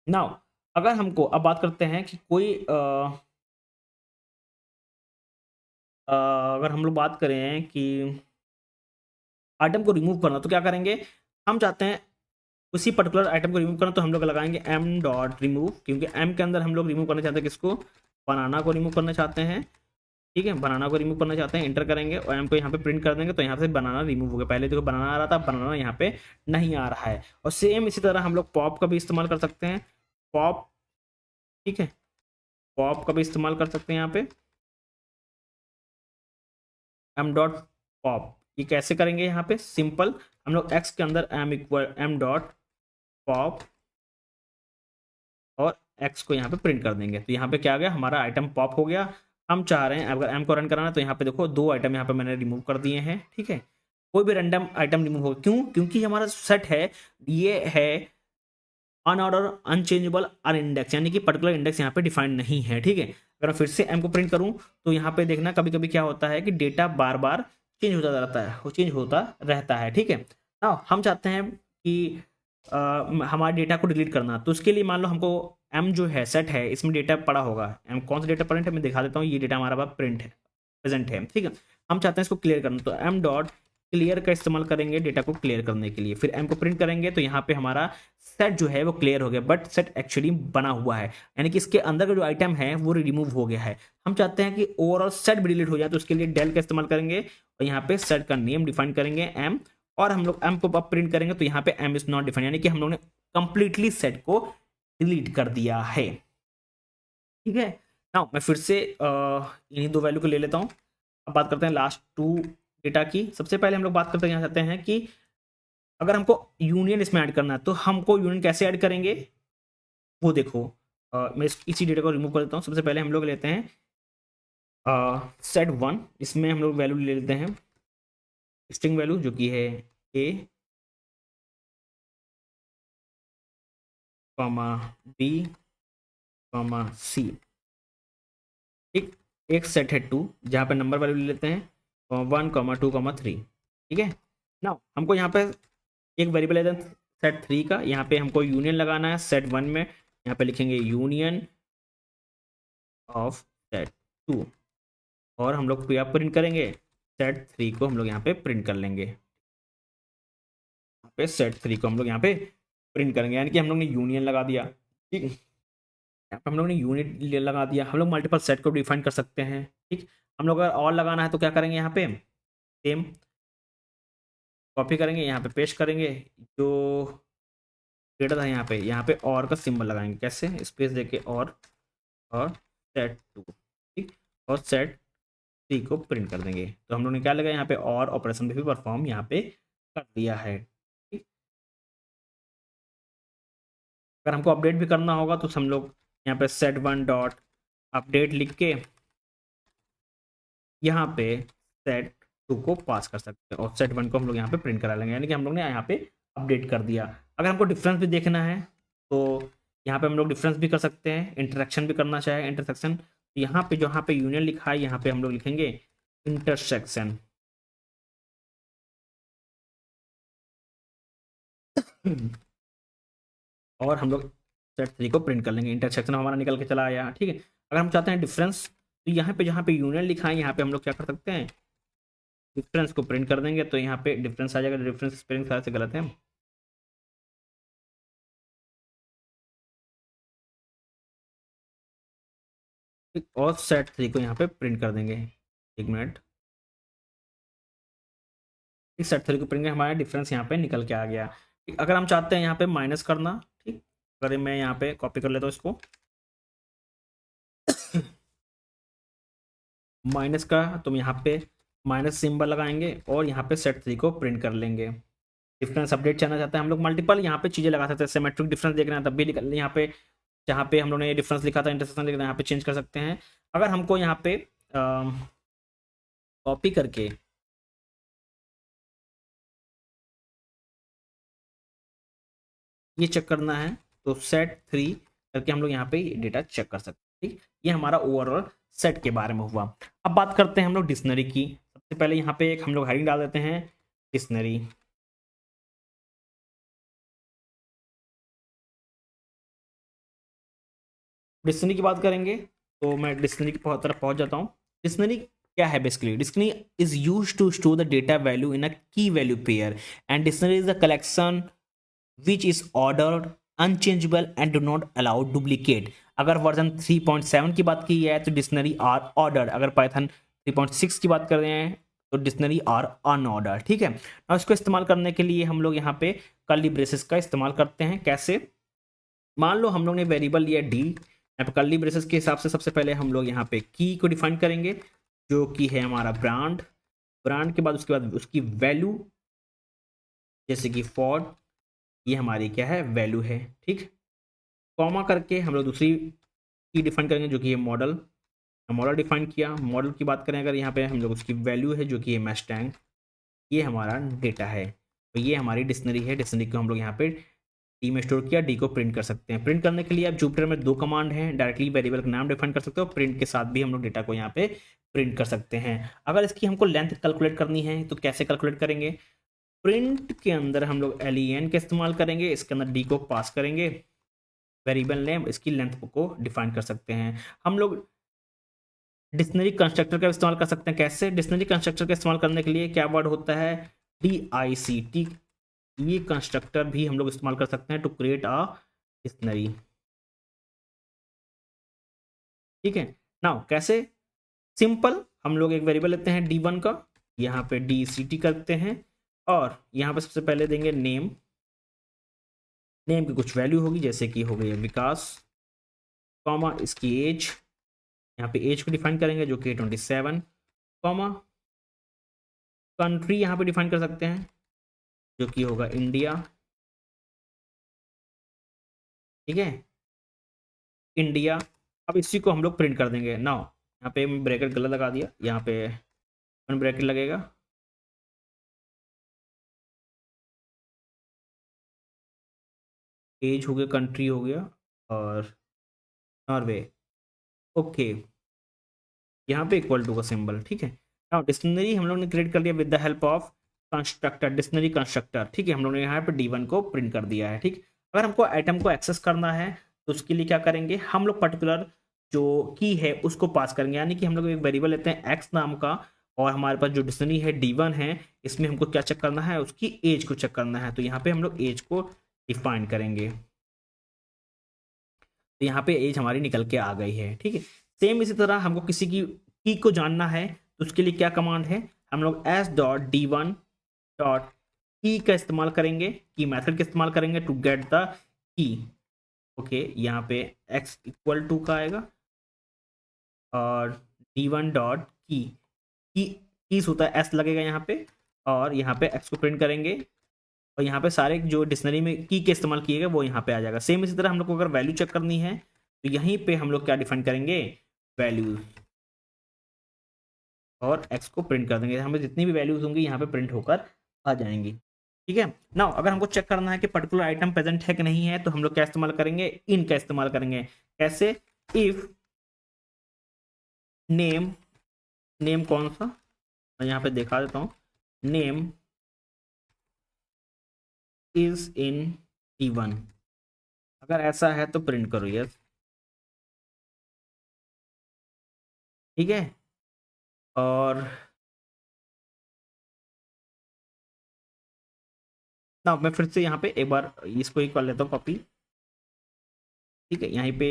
नाउ अगर हमको अब बात करते हैं कि कोई अगर हम लोग बात करें कि आइटम को रिमूव करना, तो क्या करेंगे, हम चाहते हैं उसी पर्टिकुलर आइटम को रिमूव करना, तो हम लोग लगाएंगे एम डॉट रिमूव, क्योंकि एम के अंदर हम लोग रिमूव करना चाहते हैं किसको, बनाना को रिमूव करना चाहते हैं। ठीक है, बनाना को रिमूव करना चाहते हैं, इंटर करेंगे और एम को यहाँ पे प्रिंट कर देंगे, तो यहाँ से बनाना रिमूव हो गया। पहले देखो बनाना आ रहा था, बनाना यहाँ पे नहीं आ रहा है। और सेम इसी तरह हम लोग पॉप का भी इस्तेमाल कर सकते हैं, पॉप, ठीक है, पॉप का भी इस्तेमाल कर सकते हैं यहाँ पे, एम डॉट पॉप। ये कैसे करेंगे, यहाँ पे सिंपल, हम लोग एक्स के अंदर एम डॉट पॉप और एक्स को यहाँ पे प्रिंट कर देंगे, तो यहाँ पे क्या आ गया, हमारा आइटम पॉप हो गया। हम चाह रहे हैं अगर एम को रन कराना तो यहाँ पे देखो 2 आइटम यहाँ पे मैंने रिमूव कर दिए हैं, ठीक है। कोई भी रैंडम आइटम रिमूव होगा, क्यों? क्योंकि हमारा सेट है ये है अनऑर्डर, अनचेंजेबल, अनइंडेक्स, यानी कि पर्टिकुलर इंडेक्स यहाँ पे डिफाइंड नहीं है, ठीक है। अगर मैं फिर से एम को प्रिंट करूँ तो यहाँ पे देखना कभी कभी क्या होता है कि डेटा बार बार चेंज होता रहता है, वो चेंज होता रहता है, ठीक है ना। हम चाहते हैं कि हमारे डेटा को डिलीट करना, तो उसके लिए मान लो हमको एम जो है सेट है इसमें डेटा पड़ा होगा, एम कौन सा डेटा प्रिंट है मैं दिखा देता हूँ, ये डेटा हमारा पास प्रिंट है, प्रेजेंट है, ठीक है। हम चाहते हैं इसको क्लियर करना, तो एम डॉट क्लियर का इस्तेमाल करेंगे डेटा को क्लियर करने के लिए, फिर एम को प्रिंट करेंगे तो यहाँ पे हमारा सेट जो है वो क्लियर हो गया, बट सेट एक्चुअली बना हुआ है, यानी कि इसके अंदर का जो आइटम है वो रिमूव हो गया है। हम चाहते हैं कि ओवरऑल सेट भी डिलीट हो जाए, तो उसके लिए डेल का इस्तेमाल करेंगे और यहाँ पे सेट का नेम डिफाइन करेंगे एम, और हम लोग एम को अब प्रिंट करेंगे तो यहाँ पे एम इज नॉट डिफाइन, यानी कि हम लोग ने कंप्लीटली सेट को डिलीट कर दिया है, ठीक है। नाउ मैं फिर से इन्हीं 2 वैल्यू को ले लेता हूँ। अब बात करते हैं लास्ट 2 डेटा की। सबसे पहले हम लोग बात करते हैं, यहाँ चाहते हैं कि अगर हमको यूनियन इसमें ऐड करना है तो हमको यूनियन कैसे ऐड करेंगे वो देखो। मैं इसी डेटा को रिमूव कर देता हूँ। सबसे पहले हम लोग लेते हैं सेट 1, इसमें हम लोग वैल्यू ले लेते हैं स्ट्रिंग वैल्यू जो कि है ए कॉमा बी कॉमा सी, एक सेट है 2 जहाँ पे नंबर वैल्यू ले लेते हैं 1 कॉमा 2 कॉमा 3, ठीक है ना। हमको यहाँ पे एक वेरिएबल लेते हैं सेट 3 का, यहाँ पे हमको यूनियन लगाना है सेट 1 में, यहाँ पे लिखेंगे यूनियन ऑफ सेट 2, और हम लोग क्या प्रिंट करेंगे, सेट 3 को हम लोग यहाँ पे प्रिंट कर लेंगे, यहाँ पे सेट 3 को हम लोग यहाँ पे प्रिंट करेंगे, यानी कि हम लोग ने यूनियन लगा दिया, ठीक है। यहाँ पे हम लोग ने यूनिट लगा दिया। हम लोग मल्टीपल सेट को डिफाइन कर सकते हैं, ठीक। हम लोग अगर और लगाना है तो क्या करेंगे, यहाँ पे सेम कॉपी करेंगे, यहाँ पे पेस्ट करेंगे, जो डेटा था यहाँ पे और का सिंबल लगाएंगे, कैसे, स्पेस देके और सेट 2, ठीक, और सेट 3 को प्रिंट कर देंगे। तो हम लोग ने क्या लगा यहाँ पे और ऑपरेशन भी परफॉर्म यहाँ पे कर दिया है, ठीक। अगर हमको अपडेट भी करना होगा तो हम लोग यहाँ पे सेट 1 डॉट अपडेट लिख के यहाँ पे सेट 2 को पास कर सकते हैं और सेट 1 को हम लोग यहाँ पे प्रिंट करा लेंगे, यानी कि हम लोग ने यहाँ पे अपडेट कर दिया। अगर हमको डिफरेंस भी देखना है तो यहाँ पे हम लोग डिफरेंस भी कर सकते हैं, इंटरसेक्शन भी करना चाहे इंटरसेक्शन, तो यहाँ पे जहाँ पे यूनियन लिखा है यहाँ पे हम लोग लिखेंगे इंटरसेक्शन। और हम लोग सेट 3 को प्रिंट कर लेंगे, इंटरसेक्शन हमारा निकल के चला आया, ठीक है। अगर हम चाहते हैं डिफरेंस तो यहाँ पे जहाँ पे यूनियन लिखा है यहाँ पे हम लोग क्या कर सकते हैं, डिफरेंस को प्रिंट कर देंगे, तो यहाँ पे डिफरेंस आ जाएगा। डिफरेंस स्पेलिंग सारे से गलत है, ठीक, और सेट 3 को यहाँ पे प्रिंट कर देंगे, 1 मिनट, ठीक, सेट 3 को प्रिंट हमारा डिफरेंस यहाँ पे निकल के आ गया, ठीक। अगर हम चाहते हैं यहाँ पे माइनस करना, ठीक, अगर मैं यहाँ पे कॉपी कर लेता हूँ इसको माइनस का, तो हम यहाँ पे माइनस सिंबल लगाएंगे और यहाँ पे सेट 3 को प्रिंट कर लेंगे। डिफरेंस अपडेट चाहना चाहते हैं हम लोग मल्टीपल यहाँ पे चीज़ें लगा सकते हैं, सिमेट्रिक डिफरेंस देखना है तब भी निकल यहाँ पे जहाँ पे हम लोगों ने डिफरेंस लिखा था इंटरसेक्शन लिखना, यहाँ पे चेंज कर सकते हैं। अगर हमको यहाँ पे कॉपी करके ये चेक करना है तो सेट 3 करके हम लोग यहाँ पे डेटा चेक कर सकते हैं, ठीक। ये हमारा ओवरऑल सेट के बारे में हुआ। अब बात करते हैं हम लोग डिक्शनरी की। सबसे पहले यहाँ पे एक हम लोग हेडिंग डाल देते हैं डिक्शनरी। डिक्शनरी की बात करेंगे तो मैं डिक्शनरी की तरफ पहुंच जाता हूँ। डिक्शनरी क्या है basically, dictionary is use to store the data value in a key value pair, and dictionary is a collection which is ordered unchangeable and do not allow duplicate. अगर वर्जन 3.7 की बात की है तो डिक्शनरी आर ऑर्डर्ड, अगर Python 3.6 की बात कर रहे हैं तो डिक्शनरी आर अनऑर्डर्ड, ठीक है। और इसको इस्तेमाल करने के लिए हम लोग यहाँ पे कर्ली ब्रेसेस का इस्तेमाल करते हैं। कैसे, मान लो हम लोग ने वेरिएबल लिया डी, यहाँ पे कर्ली ब्रेसेस के हिसाब से सबसे पहले हम लोग यहाँ पे की को डिफाइन करेंगे जो कि है हमारा ब्रांड, ब्रांड के बाद उसके बाद उसकी वैल्यू, जैसे कि फॉर, ये हमारी क्या है वैल्यू है, ठीक। कॉमा करके हम लोग दूसरी की डिफाइन करेंगे जो कि है मॉडल, मॉडल डिफाइन किया। मॉडल की बात करें अगर यहाँ पे हम लोग उसकी वैल्यू है जो कि है मस्टैंग, ये हमारा डेटा है। तो ये हमारी डिक्शनरी है। डिक्शनरी को हम लोग यहाँ पे डी में स्टोर किया, डी को प्रिंट कर सकते हैं। प्रिंट करने के लिए आप जुपिटर में 2 कमांड हैं, डायरेक्टली वेरिएबल का नाम डिफाइन कर सकते हो, प्रिंट के साथ भी हम लोग डेटा को यहाँ पे प्रिंट कर सकते हैं। अगर इसकी हमको लेंथ कैलकुलेट करनी है तो कैसे कैलकुलेट करेंगे? प्रिंट के अंदर हम लोग len का इस्तेमाल करेंगे, इसके अंदर डी को पास करेंगे, वेरिएबल नेम, इसकी लेंथ को डिफाइन कर सकते हैं। हम लोग डिक्शनरी कंस्ट्रक्टर का इस्तेमाल कर सकते हैं। कैसे? डिक्शनरी कंस्ट्रक्टर का इस्तेमाल करने के लिए क्या वर्ड होता है? DICT। ये कंस्ट्रक्टर भी हम लोग इस्तेमाल कर सकते हैं टू क्रिएट अ डिक्शनरी। ठीक है। नाउ कैसे? सिंपल, हम लोग एक वेरिएबल लेते हैं D1 का, यहाँ पे DCT करते हैं और यहाँ पे सबसे पहले देंगे नेम। नेम की कुछ वैल्यू होगी, जैसे कि हो गई है विकास, कॉमा इसकी एज, यहाँ पे एज को डिफाइन करेंगे जो कि 27, कॉमा कंट्री यहाँ पे डिफाइन कर सकते हैं जो कि होगा इंडिया। ठीक है, इंडिया। अब इसी को हम लोग प्रिंट कर देंगे। नाउ यहाँ पे ब्रैकेट गलत लगा दिया, यहाँ पे ब्रैकेट लगेगा, एज हो गया, कंट्री हो गया और नॉर्वे। ओके, यहाँ पे इक्वल टू का सिंबल। ठीक है। नाउ डिक्शनरी हम लोग ने क्रिएट कर दिया with the help of constructor, dictionary constructor. ठीक है, हम लोग ने यहाँ पे D1 को प्रिंट कर दिया है। ठीक, अगर हमको आइटम को एक्सेस करना है तो उसके लिए क्या करेंगे? हम लोग पर्टिकुलर जो की है उसको पास करेंगे, यानी कि हम लोग एक वेरिएबल लेते हैं x नाम का, और हमारे पास जो डिक्शनरी है D1 है, इसमें हमको क्या चेक करना है? उसकी एज को चेक करना है। तो यहाँ पे हम लोग एज को डिफाइन करेंगे, तो यहाँ पे एज हमारी निकल के आ गई है। ठीक है, सेम इसी तरह हमको किसी की को जानना है तो उसके लिए क्या कमांड है? हम लोग s.d1 डॉट की का इस्तेमाल करेंगे, की मेथड का इस्तेमाल करेंगे to get the key. Okay, यहाँ पे x इक्वल टू का आएगा और d1 डॉट की कीस होता है, s लगेगा यहाँ पे, और यहाँ पे x को प्रिंट करेंगे और यहाँ पे सारे जो डिक्शनरी में की के इस्तेमाल किएगा वो यहाँ पे आ जाएगा। सेम इसी तरह हम लोग को अगर वैल्यू चेक करनी है तो यहीं पे हम लोग क्या डिफाइन करेंगे? वैल्यूज, और x को प्रिंट कर देंगे। हमें जितनी भी वैल्यूज होंगी यहाँ पे प्रिंट होकर आ जाएंगी। ठीक है। नाउ अगर हमको चेक करना है कि पर्टिकुलर आइटम प्रेजेंट है कि नहीं है तो हम लोग क्या इस्तेमाल करेंगे? इन का इस्तेमाल करेंगे। कैसे? इफ नेम, नेम कौन सा, मैं यहाँ पे दिखा देता हूँ, नेम इज इन D1, अगर ऐसा है तो प्रिंट करो यस। ठीक है, और ना मैं फिर से यहाँ पे एक बार इसको ही कर लेता हूँ कॉपी। ठीक है, यहाँ पे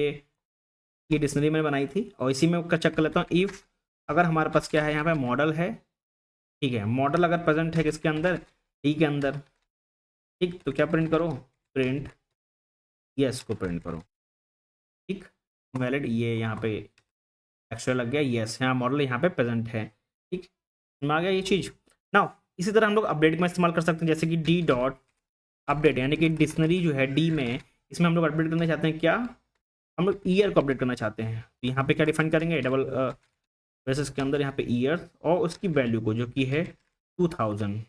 ये डिक्शनरी मैंने बनाई थी और इसी में चेक कर लेता हूँ इफ, अगर हमारे पास क्या है, यहाँ पे मॉडल है। ठीक है, मॉडल अगर प्रेजेंट है किसके अंदर? डी के अंदर। ठीक, तो क्या प्रिंट करो? प्रिंट यस को प्रिंट करो। ठीक, वैलिड, ये यहाँ पे एक्स्ट्रा लग गया, यस, यहाँ मॉडल यहाँ पे प्रेजेंट है। ठीक, आ गया ये चीज़। नाउ इसी तरह हम लोग अपडेट में इस्तेमाल कर सकते हैं, जैसे कि डी डॉट अपडेट, यानी कि डिक्शनरी जो है डी में, इसमें हम लोग अपडेट करना चाहते हैं क्या? हम लोग ईयर को अपडेट करना चाहते हैं, तो यहाँ पे क्या डिफाइन करेंगे? डबल ब्रेसेस के अंदर यहाँ पे ईयर और उसकी वैल्यू को जो कि है 2000।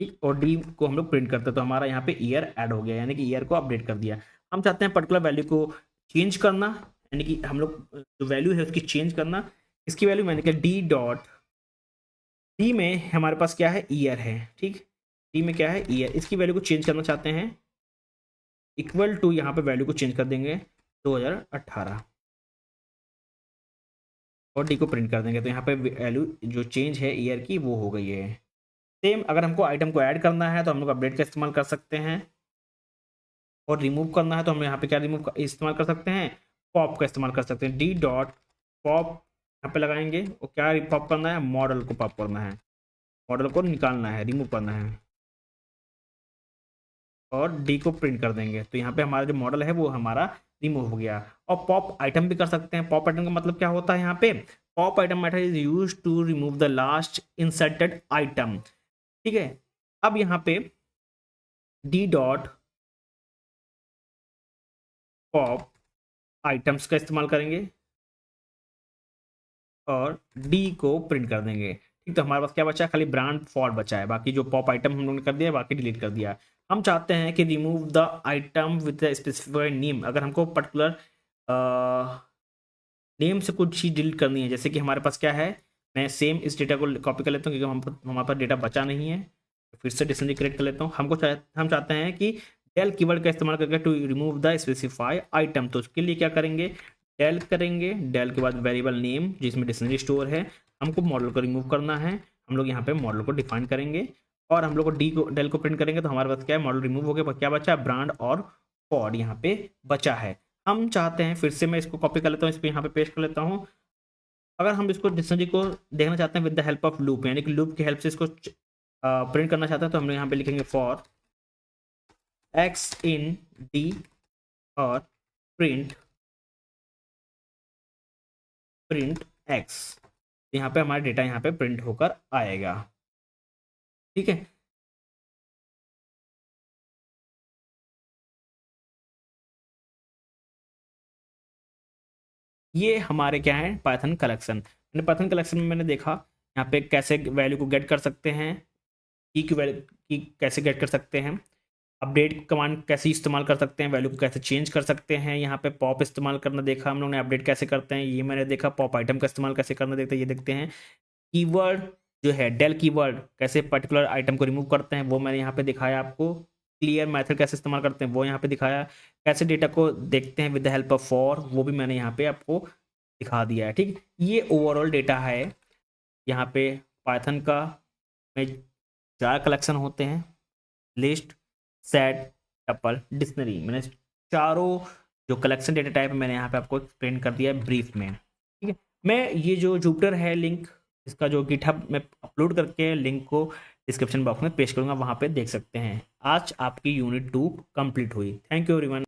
ठीक, और डी को हम लोग प्रिंट करते हैं तो हमारा यहाँ पे ईयर ऐड हो गया, यानी कि ईयर को अपडेट कर दिया। हम चाहते हैं पर्टिकुलर वैल्यू को चेंज करना, यानी कि हम लोग जो वैल्यू है उसकी चेंज करना। इसकी वैल्यू मैंने कहा डी डॉट, डी में हमारे पास क्या है? ईयर है। ठीक, डी में क्या है? ईयर, इसकी वैल्यू को चेंज करना चाहते हैं, इक्वल टू यहाँ पे वैल्यू को चेंज कर देंगे 2018 और डी को प्रिंट कर देंगे, तो यहाँ पे वैल्यू जो चेंज है ईयर की वो हो गई है। सेम अगर हमको आइटम को ऐड करना है तो हम लोग अपडेट का इस्तेमाल कर सकते हैं, और रिमूव करना है तो हम यहाँ पे क्या रिमूव इस्तेमाल कर सकते हैं? पॉप का इस्तेमाल कर सकते हैं। डी डॉट पॉप यहाँ पे लगाएंगे, और क्या पॉप करना है? मॉडल को पॉप करना है, मॉडल को निकालना है, रिमूव करना है, और डी को प्रिंट कर देंगे, तो यहाँ पे हमारा जो मॉडल है वो हमारा रिमूव हो गया। और पॉप आइटम भी कर सकते हैं। पॉप आइटम का मतलब क्या होता है? यहाँ पे pop item method is use to remove the last inserted item. ठीक है, अब यहाँ पे डी डॉट पॉप आइटम्स का इस्तेमाल करेंगे और डी को प्रिंट कर देंगे। ठीक, तो हमारे पास क्या बचा, खाली ब्रांड फॉर्ड बचा है, बाकी जो पॉप आइटम हम लोगों ने कर दिया बाकी डिलीट कर दिया। हम चाहते हैं कि remove the item with the specified name. अगर हमको पर्टिकुलर नेम से कुछ चीज़ डिलीट करनी है, जैसे कि हमारे पास क्या है, मैं सेम इस डेटा को कॉपी कर लेता हूँ क्योंकि हमारे पास डेटा बचा नहीं है। फिर से डिक्शनरी क्रिएट कर लेता हूँ। हम चाहते हैं कि डेल कीवर्ड का इस्तेमाल करके to remove the specify item, तो उसके लिए क्या करेंगे, डेल करेंगे, डेल के बाद वेरिएबल नेम जिसमें डिक्शनरी स्टोर है, हमको मॉडल को रिमूव करना है, हम लोग यहाँ पे मॉडल को डिफाइन करेंगे और हम लोग को डेल को प्रिंट करेंगे। तो हमारे पास क्या है, मॉडल रिमूव हो गया, क्या बचा है, ब्रांड और फॉर्ड यहाँ पे बचा है। हम चाहते हैं, फिर से मैं इसको कॉपी कर लेता हूँ, इस पर यहाँ पे पेस्ट कर लेता हूँ। अगर हम इसको डिक्शनरी को देखना चाहते हैं with the help of loop, यानी कि लूप की हेल्प से इसको प्रिंट करना चाहते हैं, तो हम लोग यहाँ पे लिखेंगे फॉर एक्स इन डी और प्रिंट एक्स। यहाँ पे हमारा डेटा यहाँ पे प्रिंट होकर आएगा। ठीक है, ये हमारे क्या है, पाइथन कलेक्शन। मैंने पाइथन कलेक्शन में मैंने देखा यहाँ पे कैसे वैल्यू को गेट कर सकते हैं, की वैल्यू की कैसे गेट कर सकते हैं, अपडेट कमांड कैसे इस्तेमाल कर सकते हैं, वैल्यू को कैसे चेंज कर सकते हैं। यहाँ पे पॉप इस्तेमाल करना देखा हम लोग ने, अपडेट कैसे करते हैं ये मैंने देखा, पॉप आइटम का इस्तेमाल कैसे करना देखते हैं ये देखते हैं। कीवर्ड जो है डेल कीवर्ड कैसे पर्टिकुलर आइटम को रिमूव करते हैं वो मैंने यहाँ पे दिखाया आपको। क्लियर मेथड कैसे इस्तेमाल करते हैं वो यहाँ पे दिखाया। कैसे डेटा को देखते हैं with the help of for, वो भी मैंने यहाँ पे आपको दिखा दिया है। ठीक, ये ओवरऑल डेटा है। यहाँ पे पाइथन का में 4 कलेक्शन होते हैं, लिस्ट, सेट, टपल, डिक्शनरी। मैंने चारों जो कलेक्शन डेटा टाइप मैंने यहाँ पे आपको एक्सप्लेन कर दिया है ब्रीफ में। ठीक है, मैं ये जो जुपिटर है लिंक, इसका जो गिटहब में अपलोड करके लिंक को डिस्क्रिप्शन बॉक्स में पेश करूंगा, वहाँ पे देख सकते हैं। आज आपकी यूनिट 2 कंप्लीट हुई। Thank you everyone.